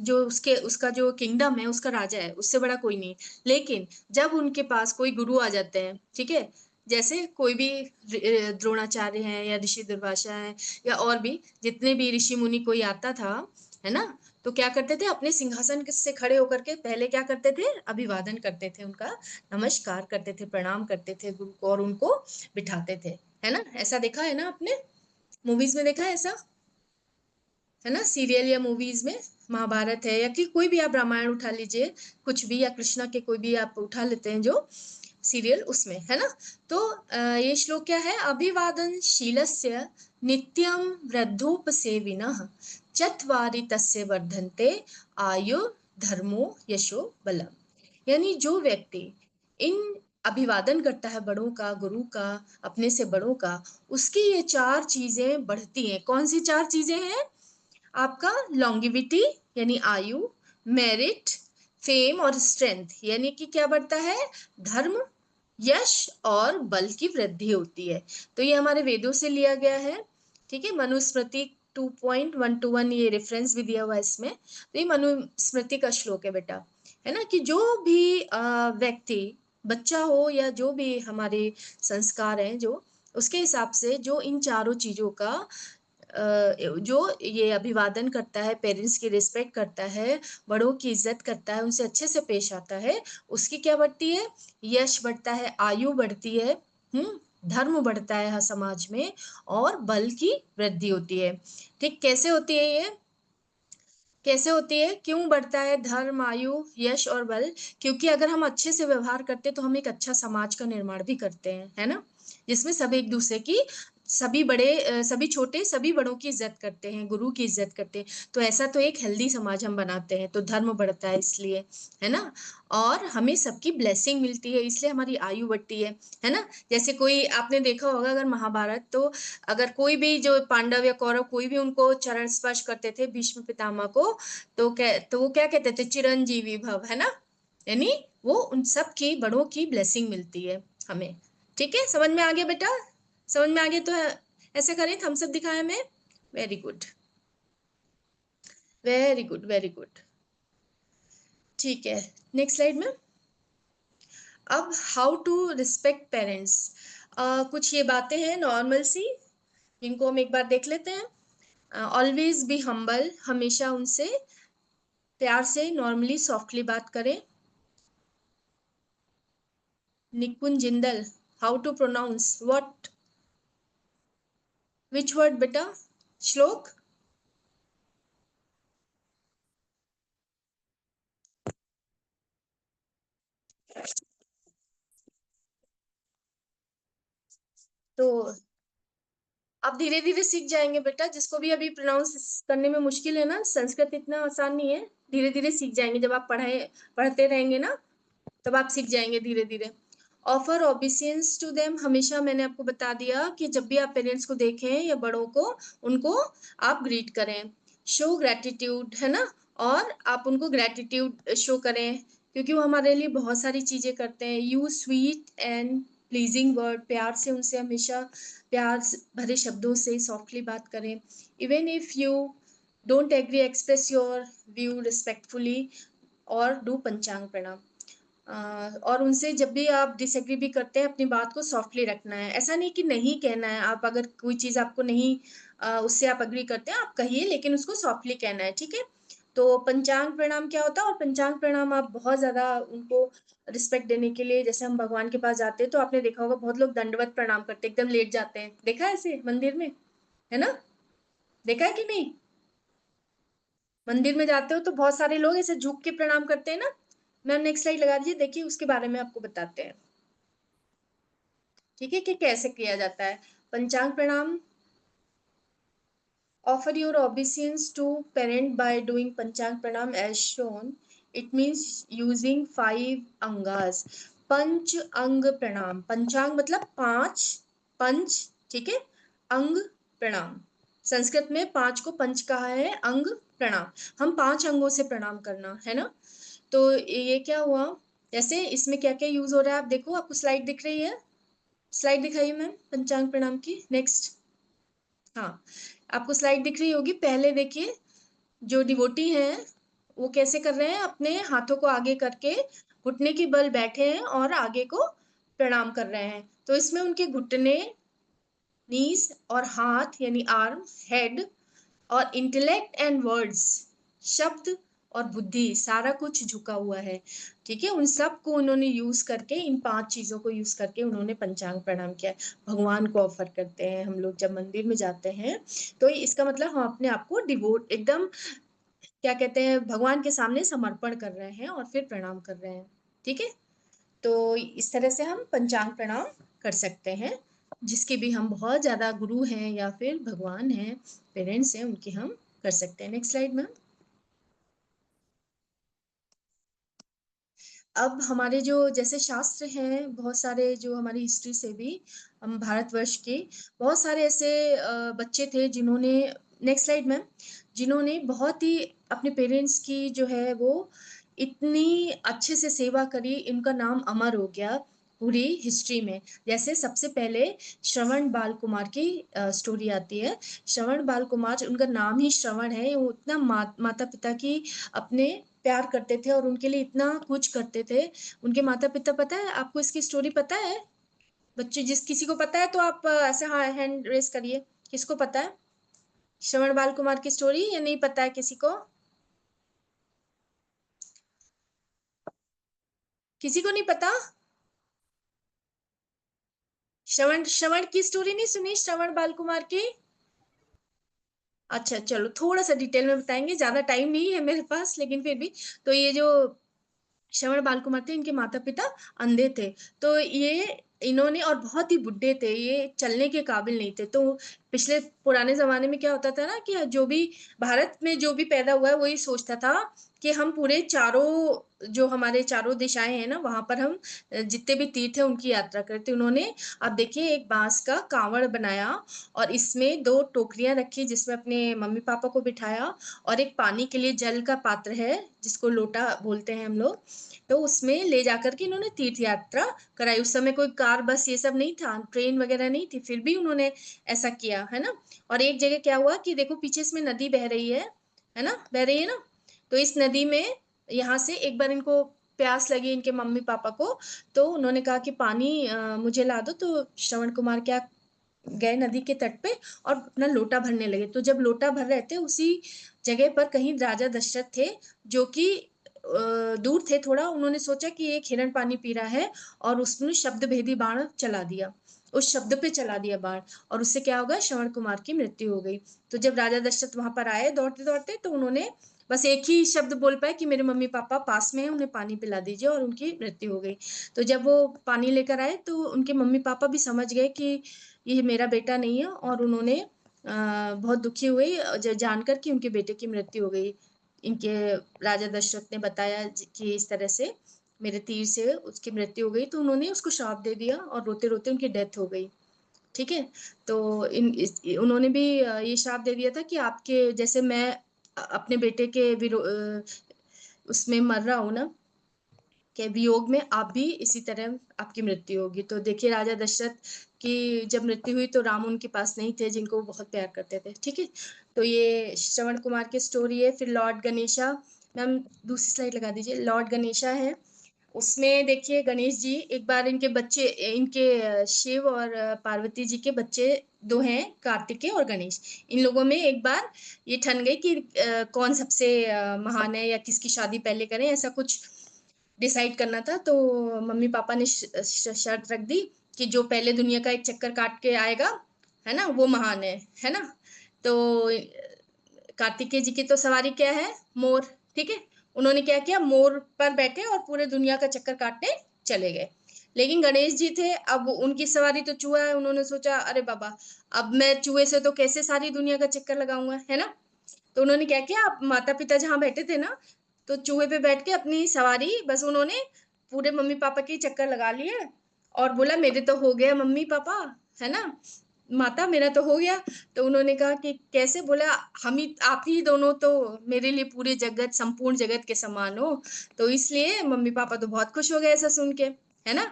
जो उसका जो किंगडम है, उसका राजा है, उससे बड़ा कोई नहीं। लेकिन जब उनके पास कोई गुरु आ जाते हैं, ठीक है, जैसे कोई भी द्रोणाचार्य हैं या ऋषि दुर्वासा हैं, या और भी जितने भी ऋषि मुनि कोई आता था, है ना, तो क्या करते थे, अपने सिंहासन से खड़े होकर के पहले क्या करते थे, अभिवादन करते थे, उनका नमस्कार करते थे, प्रणाम करते थे गुरु को, और उनको बिठाते थे, है ना। ऐसा देखा है ना आपने, मूवीज में देखा है ऐसा, है ना, सीरियल या मूवीज में, महाभारत है या कि कोई भी आप रामायण उठा लीजिए, कुछ भी, या कृष्णा के कोई भी आप उठा लेते हैं जो सीरियल, उसमें, है ना। तो ये श्लोक क्या है, अभिवादन शीलस्य नित्यम वृद्धोपसेविनः चत्वारि तस्य वर्धन्ते आयु धर्मो यशो बलम। यानी जो व्यक्ति इन अभिवादन करता है बड़ों का, गुरु का, अपने से बड़ों का, उसकी ये चार चीजें बढ़ती हैं। कौन सी चार चीजें हैं? आपका लॉन्गिविटी यानी आयु, मेरिट, फेम और स्ट्रेंथ, यानी कि क्या बढ़ता है, धर्म, यश और बल की वृद्धि होती है। तो ये हमारे वेदों से लिया गया है, ठीक है। मनुस्मृति 2.121 ये रेफरेंस भी दिया हुआ है इसमें। तो ये मनुस्मृति का श्लोक है बेटा, है ना, कि जो भी व्यक्ति, बच्चा हो या जो भी हमारे संस्कार हैं, जो उसके हिसाब से जो इन चारों चीजों का जो ये अभिवादन करता है, पेरेंट्स की रिस्पेक्ट करता है, बड़ों की इज्जत करता है, उनसे अच्छे से पेश आता है, उसकी क्या बढ़ती है, यश बढ़ता है, आयु बढ़ती है, धर्म बढ़ता है समाज में, और बल की वृद्धि होती है। ठीक, कैसे होती है ये, कैसे होती है, क्यों बढ़ता है धर्म, आयु, यश और बल? क्योंकि अगर हम अच्छे से व्यवहार करते हैं तो हम एक अच्छा समाज का निर्माण भी करते हैं, है ना, जिसमें सब एक दूसरे की, सभी बड़े सभी छोटे सभी बड़ों की इज्जत करते हैं, गुरु की इज्जत करते हैं। तो ऐसा तो एक हेल्दी समाज हम बनाते हैं, तो धर्म बढ़ता है इसलिए, है ना, और हमें सबकी ब्लेसिंग मिलती है, इसलिए हमारी आयु बढ़ती है ना। जैसे कोई आपने देखा होगा अगर महाभारत, तो अगर कोई भी जो पांडव या कौरव कोई भी उनको चरण स्पर्श करते थे भीष्म पितामह को, तो वो क्या कहते थे, चिरंजीवी भव, है ना, यानी वो उन सब की बड़ों की ब्लेसिंग मिलती है हमें। ठीक है, समझ में आ गया बेटा? समझ में आ गया तो ऐसे करें, थम्स अप दिखाया मैं, very good, very good, very good. ठीक है, नेक्स्ट स्लाइड में। अब हाउ टू रिस्पेक्ट पेरेंट्स, कुछ ये बातें हैं नॉर्मल सी, जिनको हम एक बार देख लेते हैं। ऑलवेज बी हम्बल, हमेशा उनसे प्यार से, नॉर्मली, सॉफ्टली बात करें। Nikunj Jindal, how to pronounce what, which word बेटा, श्लोक? तो आप धीरे धीरे सीख जाएंगे बेटा, जिसको भी अभी प्रोनाउंस करने में मुश्किल है ना, संस्कृत इतना आसान नहीं है, धीरे धीरे सीख जाएंगे, जब आप पढ़ते रहेंगे ना, तब आप सीख जाएंगे धीरे धीरे। ऑफर ओबिडियंस टू देम, हमेशा मैंने आपको बता दिया कि जब भी आप पेरेंट्स को देखें या बड़ों को, उनको आप ग्रीट करें। शो ग्रेटिट्यूड, है ना, और आप उनको ग्रेटिट्यूड शो करें, क्योंकि वो हमारे लिए बहुत सारी चीजें करते हैं। Use sweet and pleasing word, प्यार से उनसे हमेशा प्यार भरे शब्दों से सॉफ्टली बात करें। Even if you don't agree, express your view respectfully, और डू पंचांग प्रणाम। और उनसे जब भी आप डिसएग्री भी करते हैं, अपनी बात को सॉफ्टली रखना है, ऐसा नहीं कि नहीं कहना है। आप अगर कोई चीज आपको नहीं उससे आप अग्री करते हैं, आप कहिए, लेकिन उसको सॉफ्टली कहना है, ठीक है। तो पंचांग प्रणाम क्या होता है, और पंचांग प्रणाम आप बहुत ज्यादा उनको रिस्पेक्ट देने के लिए, जैसे हम भगवान के पास जाते हैं तो आपने देखा होगा बहुत लोग दंडवत प्रणाम करते हैं, एकदम लेट जाते हैं, देखा है ऐसे मंदिर में, है ना, देखा है कि नहीं? मंदिर में जाते हो तो बहुत सारे लोग ऐसे झुक के प्रणाम करते हैं ना। मैम नेक्स्ट स्लाइड लगा दीजिए, देखिए उसके बारे में आपको बताते हैं, ठीक है, कि कैसे किया जाता है पंचांग प्रणाम। Offer your obeisance to parent by doing Panchang Pranam as shown. It means using 5 angas. पंच अंग प्रणाम, पंचांग मतलब 5, पंच, ठीक है, अंग प्रणाम, संस्कृत में 5 को पंच कहा है, अंग प्रणाम, हम 5 अंगों से प्रणाम करना, है ना। तो ये क्या हुआ, जैसे इसमें क्या क्या यूज हो रहा है आप देखो, आपको स्लाइड दिख रही है, स्लाइड दिखाइए मैम पंचांग प्रणाम की, नेक्स्ट। हाँ, आपको स्लाइड दिख रही होगी, पहले देखिए जो डिवोटी हैं वो कैसे कर रहे हैं, अपने हाथों को आगे करके घुटने की बल बैठे हैं और आगे को प्रणाम कर रहे हैं। तो इसमें उनके घुटने, नीज और हाथ यानी आर्म, हेड, और इंटेलेक्ट एंड वर्ड्स, शब्द और बुद्धि, सारा कुछ झुका हुआ है, ठीक है। उन सब को उन्होंने यूज करके, इन 5 चीजों को यूज करके उन्होंने पंचांग प्रणाम किया। भगवान को ऑफर करते हैं हम लोग जब मंदिर में जाते हैं, तो इसका मतलब हम अपने आप को डिवोट, एकदम क्या कहते हैं, भगवान के सामने समर्पण कर रहे हैं और फिर प्रणाम कर रहे हैं, ठीक है। तो इस तरह से हम पंचांग प्रणाम कर सकते हैं, जिसके भी हम बहुत ज्यादा गुरु हैं या फिर भगवान हैं, पेरेंट्स हैं, उनके हम कर सकते हैं। नेक्स्ट स्लाइड में। अब हमारे जो जैसे शास्त्र हैं बहुत सारे, जो हमारी हिस्ट्री से भी, हम भारतवर्ष के बहुत सारे ऐसे बच्चे थे जिन्होंने, नेक्स्ट स्लाइड में, जिन्होंने बहुत ही अपने पेरेंट्स की जो है वो इतनी अच्छे से सेवा करी, इनका नाम अमर हो गया। पूरी हिस्ट्री में। जैसे सबसे पहले श्रवण बाल कुमार की स्टोरी आती है। श्रवण बाल कुमार, उनका नाम ही श्रवण है, वो इतना माता पिता की अपने प्यार करते थे और उनके लिए इतना कुछ करते थे। उनके माता पिता, पता है आपको इसकी स्टोरी पता है? बच्चे जिस किसी को पता है तो आप ऐसे हाँ हैंड रेस करिए, किसको पता है श्रवण बाल कुमार की स्टोरी, या नहीं पता है किसी को? किसी को नहीं पता? श्रवण श्रवण की स्टोरी नहीं सुनी, श्रवण बाल कुमार की? अच्छा चलो थोड़ा सा डिटेल में बताएंगे, ज्यादा टाइम नहीं है मेरे पास, लेकिन फिर भी। तो ये जो श्रवण बाल कुमार थे, इनके माता पिता अंधे थे। तो ये इन्होंने, और बहुत ही बुढ़े थे, ये चलने के काबिल नहीं थे। तो पिछले पुराने जमाने में क्या होता था ना, कि जो भी भारत में जो भी पैदा हुआ है वही सोचता था कि हम पूरे चारों, जो हमारे चारों दिशाएं हैं ना, वहां पर हम जितने भी तीर्थ है उनकी यात्रा करते। उन्होंने, आप देखिए, एक बांस का कांवड़ बनाया और इसमें 2 टोकरियां रखी जिसमें अपने मम्मी पापा को बिठाया, और एक पानी के लिए जल का पात्र है जिसको लोटा बोलते हैं हम लोग, तो उसमें ले जाकर के इन्होंने तीर्थ यात्रा कराई। उस समय कोई कार बस ये सब नहीं था, ट्रेन वगैरह नहीं थी, फिर भी उन्होंने ऐसा किया है ना। और एक जगह क्या हुआ कि देखो पीछे इसमें नदी बह रही है ना, बह रही है ना। तो इस नदी में, यहाँ से एक बार इनको प्यास लगी इनके मम्मी पापा को, तो उन्होंने कहा कि पानी मुझे ला दो। तो श्रवण कुमार क्या गए नदी के तट पे और अपना लोटा भरने लगे। तो जब लोटा भर रहे थे, उसी जगह पर कहीं राजा दशरथ थे, जो कि दूर थे थोड़ा। उन्होंने सोचा कि एक हिरण पानी पी रहा है, और उसने शब्द भेदी बाण चला दिया, उस शब्द पे चला दिया बाण, और उससे क्या होगा, श्रवण कुमार की मृत्यु हो गई। तो जब राजा दशरथ वहां पर आए दौड़ते दौड़ते, तो उन्होंने बस एक ही शब्द बोल पाए कि मेरे मम्मी पापा पास में है, उन्हें पानी पिला दीजिए, और उनकी मृत्यु हो गई। तो जब वो पानी लेकर आए, तो उनके मम्मी पापा भी समझ गए कि ये मेरा बेटा नहीं है, और उन्होंने बहुत दुखी हुए जानकर कि उनके बेटे की मृत्यु हो गई। इनके राजा दशरथ ने बताया कि इस तरह से मेरे तीर से उसकी मृत्यु हो गई, तो उन्होंने उसको श्राप दे दिया और रोते रोते उनकी डेथ हो गई। ठीक है। तो उन्होंने भी ये श्राप दे दिया था कि आपके जैसे मैं अपने बेटे के उसमें मर रहा हूं ना, के वियोग में आप भी इसी तरह आपकी मृत्यु होगी। तो देखिए राजा दशरथ की जब मृत्यु हुई, तो राम उनके पास नहीं थे, जिनको वो बहुत प्यार करते थे। ठीक है। तो ये श्रवण कुमार की स्टोरी है। फिर लॉर्ड गणेशा, मैम दूसरी स्लाइड लगा दीजिए। लॉर्ड गणेशा है, उसमें देखिए गणेश जी, एक बार इनके बच्चे, इनके शिव और पार्वती जी के बच्चे 2 हैं, कार्तिकेय और गणेश। इन लोगों में एक बार ये ठन गई कि कौन सबसे महान है, या किसकी शादी पहले करें, ऐसा कुछ डिसाइड करना था। तो मम्मी पापा ने शर्त रख दी कि जो पहले दुनिया का एक चक्कर काट के आएगा, है ना, वो महान है ना। तो कार्तिकेय जी की तो सवारी क्या है, मोर। ठीक है। उन्होंने क्या किया, मोर पर बैठे और पूरे दुनिया का चक्कर काटने चले गए। लेकिन गणेश जी थे, अब उनकी सवारी तो चूहा है। उन्होंने सोचा, अरे बाबा, अब मैं चूहे से तो कैसे सारी दुनिया का चक्कर लगाऊंगा, है ना। तो उन्होंने क्या किया, आप माता पिता जहाँ बैठे थे ना, तो चूहे पे बैठ के अपनी सवारी, बस उन्होंने पूरे मम्मी पापा के चक्कर लगा लिए, और बोला मेरे तो हो गया मम्मी पापा, है ना, माता मेरा तो हो गया। तो उन्होंने कहा कि कैसे, बोला हम ही, आप ही दोनों तो मेरे लिए पूरे जगत, संपूर्ण जगत के समान हो। तो इसलिए मम्मी पापा तो बहुत खुश हो गए ऐसा सुन के, है ना,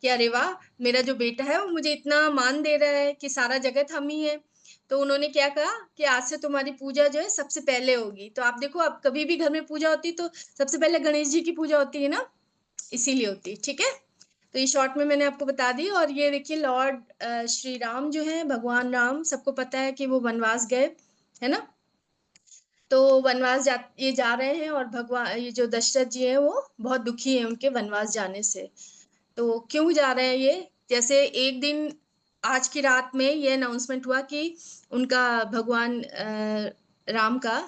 कि अरे वाह, मेरा जो बेटा है वो मुझे इतना मान दे रहा है कि सारा जगत हम ही है। तो उन्होंने क्या कहा कि आज से तुम्हारी पूजा जो है सबसे पहले होगी। तो आप देखो, अब कभी भी घर में पूजा होती तो सबसे पहले गणेश जी की पूजा होती है ना, इसीलिए होती है। ठीक है। तो ये शॉर्ट में मैंने आपको बता दी। और ये देखिए लॉर्ड श्री राम जो है, भगवान राम, सबको पता है कि वो वनवास गए, है ना। तो वनवास ये जा रहे हैं, और भगवान, ये जो दशरथ जी हैं, वो बहुत दुखी हैं उनके वनवास जाने से। तो क्यों जा रहे हैं ये, जैसे एक दिन आज की रात में ये अनाउंसमेंट हुआ कि उनका भगवान राम का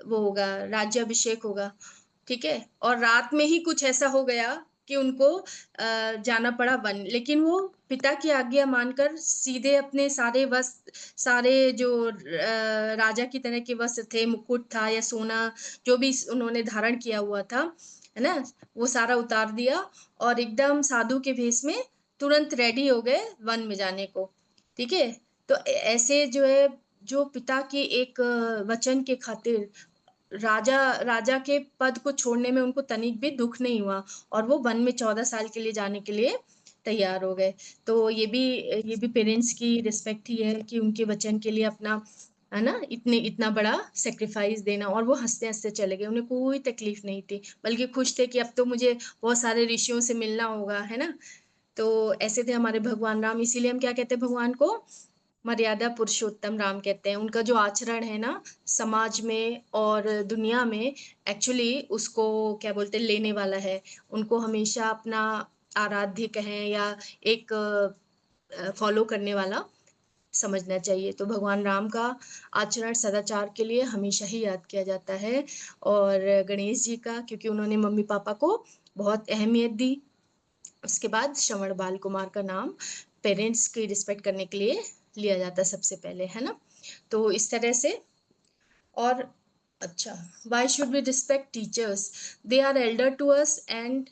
वो होगा, राज्याभिषेक होगा। ठीक है। और रात में ही कुछ ऐसा हो गया कि उनको जाना पड़ा वन। लेकिन वो पिता की आज्ञा मानकर सीधे अपने सारे वस्त्र, सारे जो राजा की तरह के वस्त्र थे, मुकुट था या सोना, जो भी उन्होंने धारण किया हुआ था, है ना, वो सारा उतार दिया, और एकदम साधु के भेष में तुरंत रेडी हो गए वन में जाने को। ठीक है। तो ऐसे जो है, जो पिता के एक वचन के खातिर राजा राजा के पद को छोड़ने में उनको तनिक भी दुख नहीं हुआ, और वो वन में 14 साल के लिए जाने के लिए तैयार हो गए। तो ये भी पेरेंट्स की रिस्पेक्ट ही है कि उनके बच्चन के लिए अपना, है ना, इतना बड़ा सेक्रीफाइस देना। और वो हंसते हंसते चले गए, उन्हें कोई तकलीफ नहीं थी, बल्कि खुश थे कि अब तो मुझे बहुत सारे ऋषियों से मिलना होगा, है ना। तो ऐसे थे हमारे भगवान राम। इसीलिए हम क्या कहते हैं भगवान को, मर्यादा पुरुषोत्तम राम कहते हैं। उनका जो आचरण है ना समाज में और दुनिया में, एक्चुअली उसको क्या बोलते हैं, लेने वाला है। उनको हमेशा अपना आराध्य कहें या एक फॉलो करने वाला समझना चाहिए। तो भगवान राम का आचरण सदाचार के लिए हमेशा ही याद किया जाता है। और गणेश जी का, क्योंकि उन्होंने मम्मी पापा को बहुत अहमियत दी। उसके बाद श्रवण बाल कुमार का नाम पेरेंट्स की रिस्पेक्ट करने के लिए लिया जाता है सबसे पहले, है ना। तो इस तरह से। और अच्छा, why should we respect teachers? They are elder to us and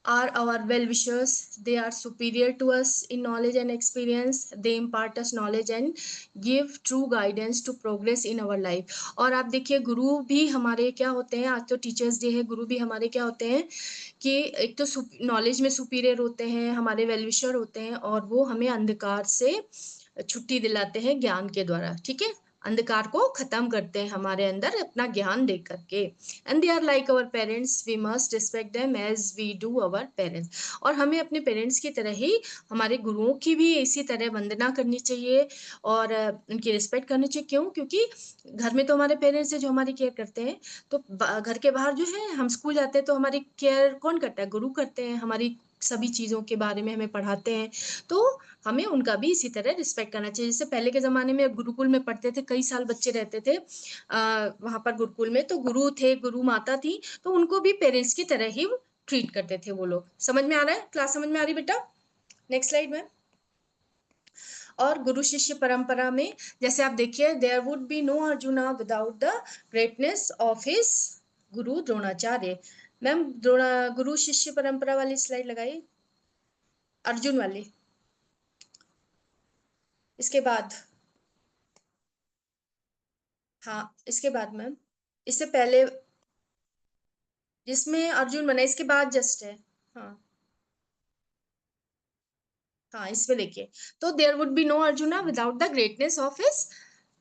are our well wishers. They are superior to us in knowledge and experience. They impart us knowledge and give true guidance to progress in our life. और आप देखिए गुरु भी हमारे क्या होते हैं, आज तो टीचर्स डे है, गुरु भी हमारे क्या होते हैं कि एक तो नॉलेज में सुपीरियर होते हैं, हमारे वेल विशर होते हैं, और वो हमें अंधकार से छुट्टी दिलाते हैं ज्ञान के द्वारा, ठीक है। अंधकार को खत्म करते हैं हमारे अंदर अपना ज्ञान दे करके। And they are like our parents, we must respect them as we do our parents. और हमें अपने पेरेंट्स की तरह ही हमारे गुरुओं की भी इसी तरह वंदना करनी चाहिए और उनकी रिस्पेक्ट करनी चाहिए। क्यों? क्योंकि घर में तो हमारे पेरेंट्स है जो हमारी केयर करते हैं, तो घर के बाहर जो है, हम स्कूल जाते हैं तो हमारी केयर कौन करता है? गुरु करते हैं, हमारी सभी चीजों के बारे में हमें पढ़ाते हैं। तो हमें उनका भी इसी तरह रिस्पेक्ट करना चाहिए। जैसे पहले के जमाने में गुरुकुल में पढ़ते थे, कई साल बच्चे रहते थे वहां पर गुरुकुल में, तो गुरु थे, गुरु माता थी, तो उनको भी पेरेंट्स की तरह ही ट्रीट करते थे वो लोग। समझ में आ रहा है? क्लास समझ में आ रही बेटा? नेक्स्ट स्लाइड में। और गुरु शिष्य परंपरा में जैसे आप देखिए, there would be no Arjuna without the greatness of his guru Dronacharya. Ma'am गुरु शिष्य परंपरा वाली स्लाइड लगाइए, अर्जुन वाली। इसके बाद, हाँ इसके बाद मैम, इससे पहले जिसमें अर्जुन बना, इसके बाद जस्ट है। हाँ हाँ, इस पे देखिए, तो there would be no Arjuna without the greatness of his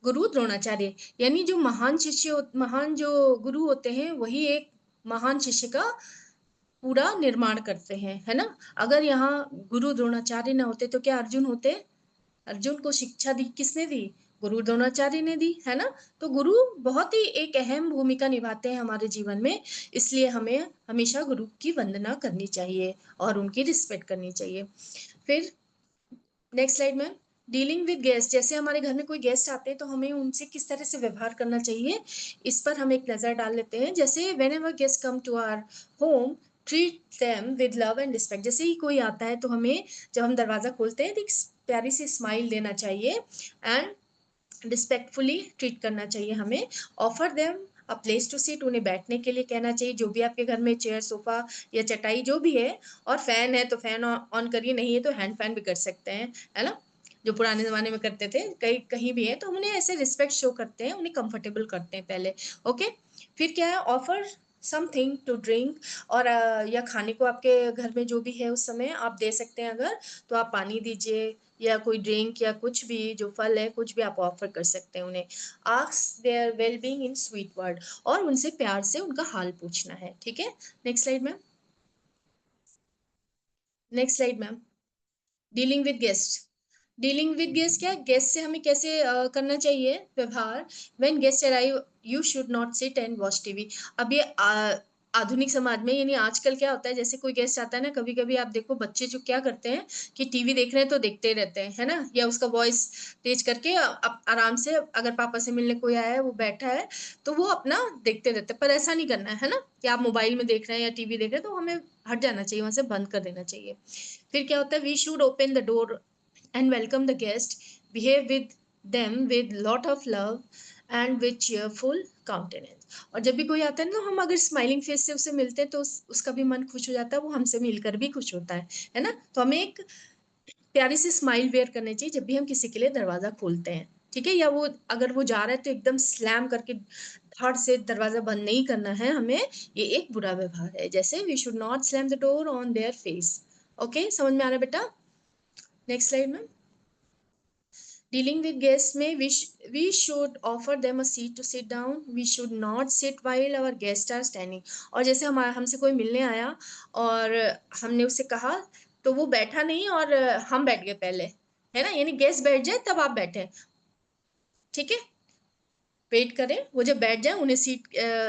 guru Dronacharya. यानी जो महान शिष्य, महान जो गुरु होते हैं, वही एक महान शिष्य का पूरा निर्माण करते हैं, है ना। अगर यहाँ गुरु द्रोणाचार्य न होते तो क्या अर्जुन होते? अर्जुन को शिक्षा दी किसने दी? गुरु द्रोणाचार्य ने दी, है ना। तो गुरु बहुत ही एक अहम भूमिका निभाते हैं हमारे जीवन में, इसलिए हमें हमेशा गुरु की वंदना करनी चाहिए और उनकी रिस्पेक्ट करनी चाहिए। फिर नेक्स्ट स्लाइड में, डीलिंग विद गेस्ट। जैसे हमारे घर में कोई गेस्ट आते हैं तो हमें उनसे किस तरह से व्यवहार करना चाहिए, इस पर हम एक नजर डाल लेते हैं। जैसे whenever guest come to our home, treat them with love and respect. जैसे ही कोई आता है तो हमें, जब हम दरवाजा खोलते हैं, एक प्यारी सी स्माइल देना चाहिए एंड रिस्पेक्टफुली ट्रीट करना चाहिए हमें। Offer them a place to seat. उन्हें बैठने के लिए कहना चाहिए, जो भी आपके घर में चेयर, सोफा या चटाई जो भी है। और फैन है तो फैन ऑन करिए, नहीं है तो हैंड फैन भी कर सकते हैं, है ना, जो पुराने जमाने में करते थे। कहीं भी है तो हम उन्हें ऐसे रिस्पेक्ट शो करते हैं, उन्हें कंफर्टेबल करते हैं पहले। ओके, फिर क्या है, ऑफर समथिंग टू ड्रिंक। और या खाने को आपके घर में जो भी है उस समय आप दे सकते हैं। अगर तो आप पानी दीजिए या कोई ड्रिंक या कुछ भी, जो फल है कुछ भी आप ऑफर कर सकते हैं उन्हें। Ask their well being in sweet word. और उनसे प्यार से उनका हाल पूछना है, ठीक है। Next slide ma'am. Next slide ma'am, dealing with guest. Dealing with guest क्या, गेस्ट से हमें कैसे करना चाहिए व्यवहार। When guest arrive you should not sit and watch TV. अब ये आधुनिक समाज में, यानी आजकल क्या होता है, जैसे कोई गेस्ट आता है ना, कभी कभी आप देखो बच्चे जो क्या करते हैं कि टीवी देख रहे हैं तो देखते ही रहते हैं, है ना, या उसका वॉइस तेज करके आराम से, अगर पापा से मिलने कोई आया है, वो बैठा है, तो वो अपना देखते रहते हैं। पर ऐसा नहीं करना है ना, कि आप मोबाइल में देख रहे हैं या टीवी देख रहे हैं, तो हमें हट जाना चाहिए, वहां से बंद कर देना चाहिए। फिर क्या होता है, we should open the door and welcome the guest, behave with them with lot of love and with cheerful countenance। और जब भी कोई आता है ना, हम अगर स्माइलिंग फेस से उससे मिलते हैं तो उसका भी मन खुश हो जाता है, वो हमसे मिलकर भी खुश होता है ना। तो हमें एक प्यारी सी स्माइल वेयर करनी चाहिए जब भी हम किसी के लिए दरवाजा खोलते हैं, ठीक है। या वो अगर वो जा रहा है तो एकदम स्लैम करके धड़ से दरवाजा बंद नहीं करना है हमें, ये एक बुरा व्यवहार है। जैसे we should not slam the door on their face. Okay, समझ में आ रहा है बेटा? Next slide ma'am. Dealing with guests में we should offer them a seat to sit down. We should not sit while our guests are standing. और जैसे हमसे कोई मिलने आया और हमने उससे कहा तो वो बैठा नहीं और हम बैठ गए पहले, है ना, यानी गेस्ट बैठ जाए तब आप बैठे, ठीक है? वेट करें, वो जब बैठ जाए उन्हें सीट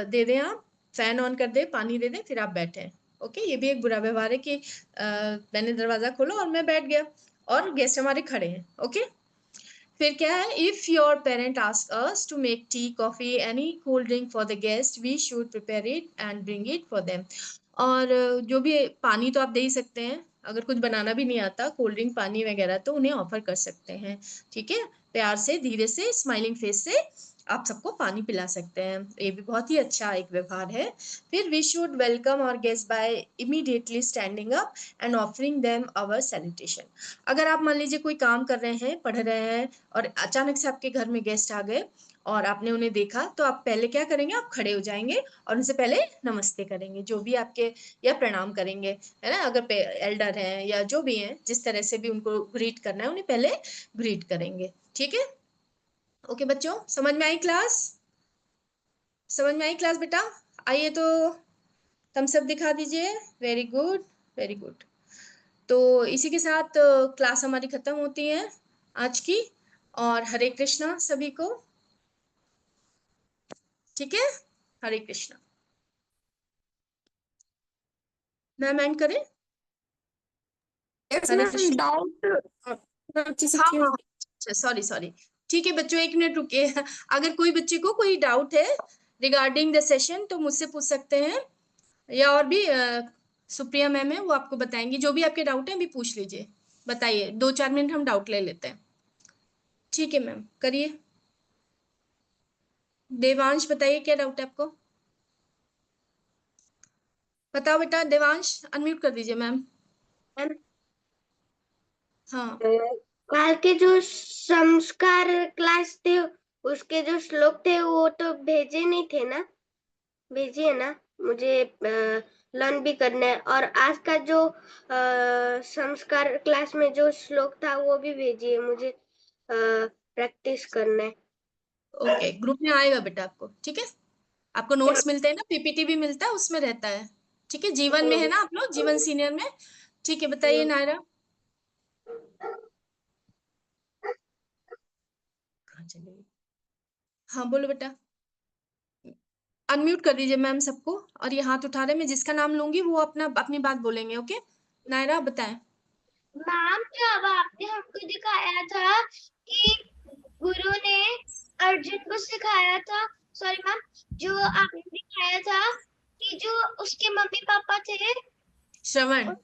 दे दें, आप फैन ऑन कर दे, पानी दे दें, फिर आप बैठे। ओके, ये भी एक बुरा व्यवहार है कि मैंने दरवाजा खोला और मैं बैठ गया और गेस्ट हमारे खड़े हैं। ओके, फिर क्या है, if your parent ask us to make tea, coffee, any cold drink for the guest, we should prepare it and bring it for them. और जो भी पानी तो आप दे ही सकते हैं, अगर कुछ बनाना भी नहीं आता, कोल्ड ड्रिंक, पानी वगैरह, तो उन्हें ऑफर कर सकते हैं, ठीक है? प्यार से, धीरे से, स्माइलिंग फेस से आप सबको पानी पिला सकते हैं, ये भी बहुत ही अच्छा एक व्यवहार है। फिर we should welcome our guest by immediately standing up and offering them our salutation. अगर आप मान लीजिए कोई काम कर रहे हैं, पढ़ रहे हैं और अचानक से आपके घर में गेस्ट आ गए और आपने उन्हें देखा, तो आप पहले क्या करेंगे, आप खड़े हो जाएंगे और उनसे पहले नमस्ते करेंगे, जो भी आपके, या प्रणाम करेंगे, है ना, अगर एल्डर हैं या जो भी हैं, जिस तरह से भी उनको ग्रीट करना है, उन्हें पहले ग्रीट करेंगे, ठीक है? ओके बच्चों, समझ में आई क्लास? समझ में आई क्लास बेटा? आइए तो थम्स अप दिखा दीजिए। Very good, very good. तो इसी के साथ क्लास हमारी खत्म होती है आज की, और हरे कृष्णा सभी को, ठीक है? हरे कृष्णा। मैम एंड करें? यस हरे मैम, कृष्णा। डाउट अच्छे से हाँ clear- हाँ, अच्छा, सॉरी सॉरी, ठीक है बच्चों, एक मिनट रुकिए। अगर कोई बच्चे को कोई डाउट है रिगार्डिंग द सेशन तो मुझसे पूछ सकते हैं, या और भी सुप्रिया मैम है, वो आपको बताएंगी। जो भी आपके डाउट है अभी पूछ लीजिए, बताइए, 2-4 मिनट हम डाउट ले लेते हैं, ठीक है मैम? करिए। देवांश बताइए, क्या डाउट है आपको? बताओ बेटा, देवांश अनम्यूट कर दीजिए मैम। हाँ, कल के जो संस्कार क्लास थे उसके जो श्लोक थे वो तो भेजे नहीं थे ना? भेजिए ना, मुझे लर्न भी करना है। और आज का जो संस्कार क्लास में जो श्लोक था वो भी भेजिए, मुझे प्रैक्टिस करना है। ओके, ग्रुप में आएगा बेटा आपको, ठीक है? आपको नोट्स मिलते हैं ना, पीपीटी भी मिलता है, उसमें रहता है, ठीक है? जीवन में है ना आप लोग, जीवन सीनियर में, ठीक है? बताइए नायरा। कहाँ चले गई? हाँ बोलो बेटा, अनम्यूट कर दीजिए मैम सबको, और ये हाथ उठा रहे, मैं जिसका नाम लूंगी वो अपनी बात बोलेंगे, ओके? नायरा आप बताएं। मैम, जब आपने हमको दिखाया था कि गुरु ने अर्जुन को सिखाया था, सॉरी मैम, जो आपने दिखाया था कि जो उसके मम्मी पापा थे श्रवण,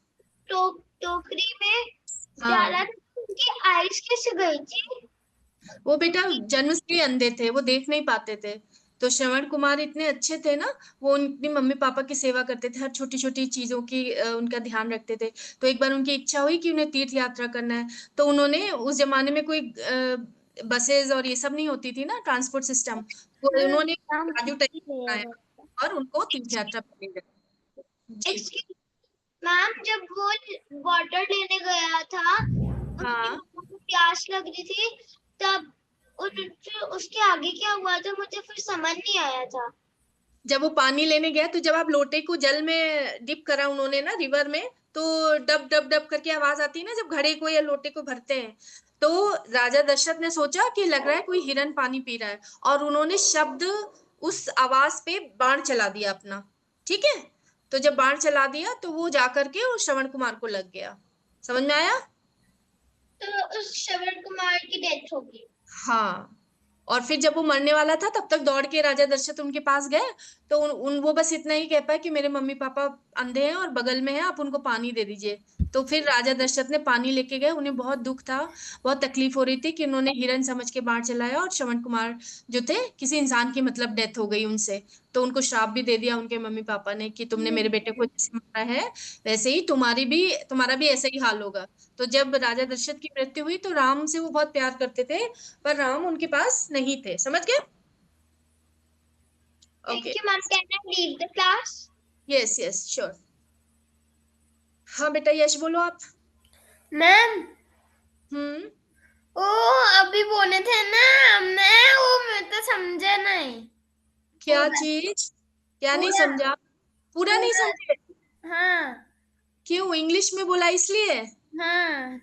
टोकरी में हाँ, डाला था, उनकी आइस कैसे गई थी? वो बेटा जन्म से ही अंधे थे, वो देख नहीं पाते थे, तो श्रवण कुमार इतने अच्छे थे ना, वो उनकी मम्मी पापा की सेवा करते थे, हर छोटी छोटी चीजों की उनका ध्यान रखते थे। तो एक बार उनकी इच्छा हुई कि उन्हें तीर्थ यात्रा करना है, तो उन्होंने, उस जमाने में कोई बसेस और ये सब नहीं होती थी ना, ट्रांसपोर्ट सिस्टम, तो उन्होंने राजू टाइप बनाया और उनको तीर्थ यात्रा पर ले गए। जी मैम, जब वो वाटर लेने गया था, हाँ, उसकी मम्मा को प्यास लग रही थी, तब उसके आगे क्या हुआ था मुझे फिर समझ नहीं आया था। जब वो पानी लेने गया, तो जब आप लोटे को जल में डिप करा उन्होंने ना, रिवर में, तो डब डब डब करके आवाज आती है ना जब घड़े को या लोटे को भरते हैं, तो राजा दशरथ ने सोचा कि लग रहा है कोई हिरन पानी पी रहा है, और उन्होंने शब्द उस आवाज पे बाण चला दिया अपना, ठीक है? तो जब बाण चला दिया तो वो जाकर के उस श्रवण कुमार को लग गया। समझ में आया? तो उस श्रवण कुमार की डेथ होगी। हाँ, और फिर जब वो मरने वाला था तब तक दौड़ के राजा दशरथ उनके पास गए, तो वो बस इतना ही कह पाए कि मेरे मम्मी पापा अंधे हैं और बगल में है, आप उनको पानी दे दीजिए। तो फिर राजा दशरथ ने पानी लेके गए, उन्हें बहुत दुख था, बहुत तकलीफ हो रही थी कि उन्होंने हिरन समझ के बाढ़ चलाया, और श्रवण कुमार जो थे, किसी इंसान की मतलब डेथ हो गई उनसे, तो उनको श्राप भी दे दिया उनके मम्मी पापा ने कि तुमने मेरे बेटे को जैसे मारा है वैसे ही तुम्हारा भी ऐसा ही हाल होगा। तो जब राजा दशरथ की मृत्यु हुई तो राम से वो बहुत प्यार करते थे, पर राम उनके पास नहीं थे, समझ गए? Okay, thank you ma'am, can I leave the class? Yes yes sure. हाँ बेटा यश बोलो आप। मैम हम्म। ओ अभी बोले थे ना हमने, वो मैं तो समझे नहीं। क्या पूरा चीज? क्या नहीं पूरा समझा? पूरा नहीं पूरा समझे? हाँ क्यों, इंग्लिश में बोला इसलिए? हाँ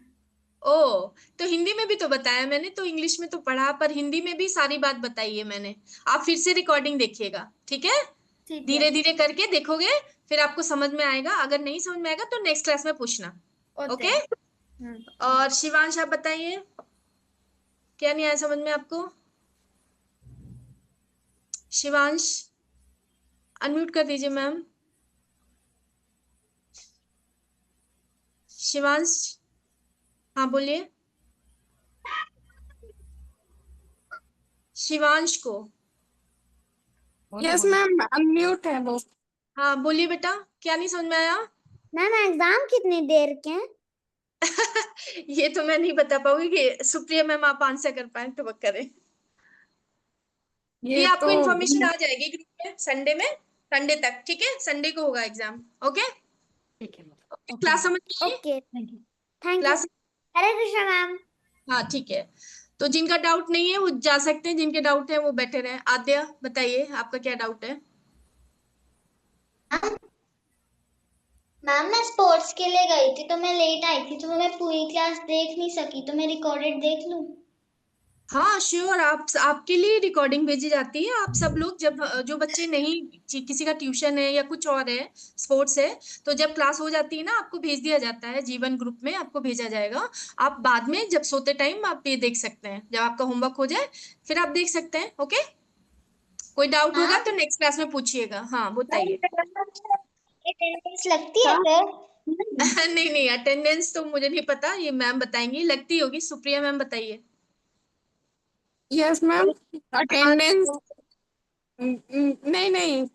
ओ, तो हिंदी में भी तो बताया मैंने, तो इंग्लिश में तो पढ़ा, पर हिंदी में भी सारी बात बताई है मैंने। आप फिर से रिकॉर्डिंग देखिएगा, ठीक है? ठीक है। धीरे धीरे करके देखोगे, फिर आपको समझ में आएगा। अगर नहीं समझ में आएगा तो नेक्स्ट क्लास में पूछना। ओके। ओके। और शिवांश आप बताइए, क्या नहीं आया समझ में आपको? शिवांश, अनम्यूट कर दीजिए मैम। शिवांश, हाँ बोलिए। शिवांश को। यस मैम, अनम्यूट है वो। हाँ बोलिए बेटा, क्या नहीं समझ में आया? मैम एग्जाम कितनी देर के हैं? ये तो मैं नहीं बता पाऊंगी कि सुप्रिया मैम आप आंसर कर पाए तो वो करें। ये ये आपको तो इन्फॉर्मेशन आ जाएगी ग्रुप में संडे में, संडे तक, ठीक है? संडे को होगा एग्जाम। ओके। ठीक है मैम। क्लास समझ में आई? Okay thank you. Thank you. Class, Hare Krishna ma'am. हाँ ठीक है। तो जिनका डाउट नहीं है वो जा सकते हैं, जिनके डाउट है वो बैठे रहे। आद्या बताइए, आपका क्या डाउट है? मैम मैं स्पोर्ट्स के लिए गई थी तो मैं लेट आई थी, तो मैं पूरी क्लास देख नहीं सकी, तो मैं रिकॉर्डेड देख लूं? हाँ श्योर, आप आपके लिए रिकॉर्डिंग भेजी जाती है। आप सब लोग जब, जो बच्चे नहीं, किसी का ट्यूशन है या कुछ और है, स्पोर्ट्स है, तो जब क्लास हो जाती है ना, आपको भेज दिया जाता है, जीवन ग्रुप में आपको भेजा जाएगा। आप बाद में जब सोते टाइम आप ये देख सकते हैं, जब आपका होमवर्क हो जाए फिर आप देख सकते हैं। ओके। कोई डाउट होगा तो नेक्स्ट क्लास में पूछिएगा। हाँ बताइए। अटेंडेंस लगती है फिर? नहीं नहीं, अटेंडेंस तो मुझे नहीं पता, ये मैम बताएंगी, लगती होगी। सुप्रिया मैम बताइए। यस मैम, हाँ अटेंडेंस नहीं नहीं,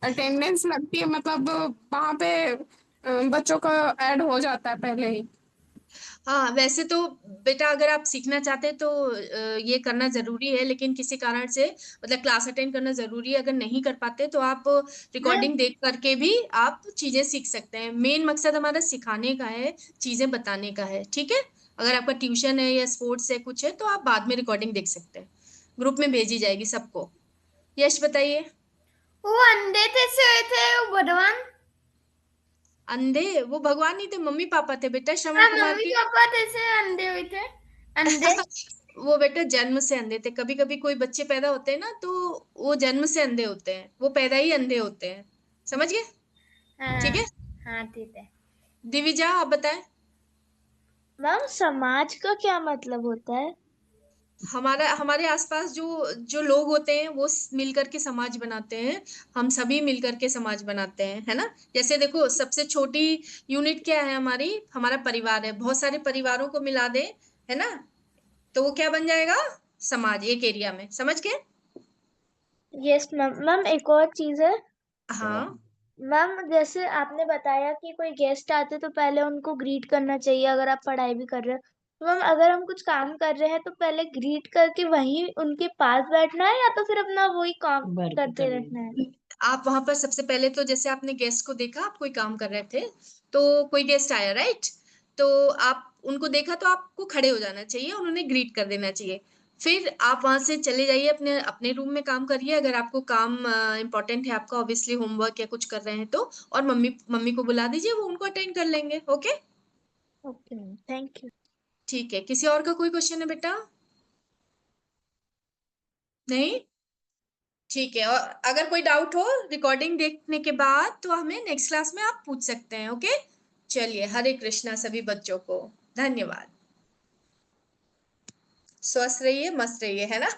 अटेंडेंस लगती है, मतलब वहां पे बच्चों का ऐड हो जाता है पहले ही। हाँ, वैसे तो बेटा अगर आप सीखना चाहते हैं तो ये करना जरूरी है, लेकिन किसी कारण से मतलब क्लास अटेंड करना जरूरी है। अगर नहीं कर पाते तो आप मैम रिकॉर्डिंग देख करके भी आप चीजें सीख सकते हैं। मेन मकसद हमारा सिखाने का है, चीजें बताने का है, ठीक है? अगर आपका ट्यूशन है या स्पोर्ट्स है कुछ है तो आप बाद में रिकॉर्डिंग देख सकते हैं, ग्रुप में भेजी जाएगी सबको। यश बताइए। वो अंधे थे से थे वो भगवान? अंधे? वो भगवान नहीं थे, मम्मी पापा थे बेटा, श्रवण हाँ कुमार मम्मी के। पापा थे से अंधे हुए थे। अंधे। वो बेटा जन्म से अंधे थे। कभी कभी कोई बच्चे पैदा होते हैं ना, तो वो जन्म से अंधे होते हैं, वो पैदा ही अंधे होते हैं। समझ गए? ठीक हाँ है। हाँ ठीक है। दिविजा आप बताएं। मैम समाज का क्या मतलब होता है? हमारा, हमारे आसपास जो जो लोग होते हैं वो मिलकर के समाज बनाते हैं। हम सभी मिलकर के समाज बनाते हैं, है ना? जैसे देखो, सबसे छोटी यूनिट क्या है हमारी? हमारा परिवार है। बहुत सारे परिवारों को मिला दे, है ना, तो वो क्या बन जाएगा? समाज, एक एरिया में। समझ गए? Yes ma'am. मैम एक और चीज है। हाँ। मैम जैसे आपने बताया कि कोई गेस्ट आते तो पहले उनको ग्रीट करना चाहिए अगर आप पढ़ाई भी कर रहे हो, तो मैम अगर हम कुछ काम कर रहे हैं तो पहले ग्रीट करके वहीं उनके पास बैठना है या तो फिर अपना वही काम करते रहना है? आप वहां पर सबसे पहले तो, जैसे आपने गेस्ट को देखा, आप कोई काम कर रहे थे, तो कोई गेस्ट आया, राइट? तो आप उनको देखा तो आपको खड़े हो जाना चाहिए, उन्होंने ग्रीट कर देना चाहिए। फिर आप वहां से चले जाइए, अपने अपने रूम में काम करिए। अगर आपको काम इंपॉर्टेंट है, आपका ऑब्वियसली होमवर्क या कुछ कर रहे हैं तो, और मम्मी मम्मी को बुला दीजिए, वो उनको अटेंड कर लेंगे। Okay. Okay ma'am thank you. ठीक है। किसी और का कोई क्वेश्चन है बेटा? नहीं? ठीक है। और अगर कोई डाउट हो रिकॉर्डिंग देखने के बाद तो हमें नेक्स्ट क्लास में आप पूछ सकते हैं। ओके। चलिए, हरे कृष्णा सभी बच्चों को। धन्यवाद। स्वस्थ रहिए, मस्त रहिए, है ना?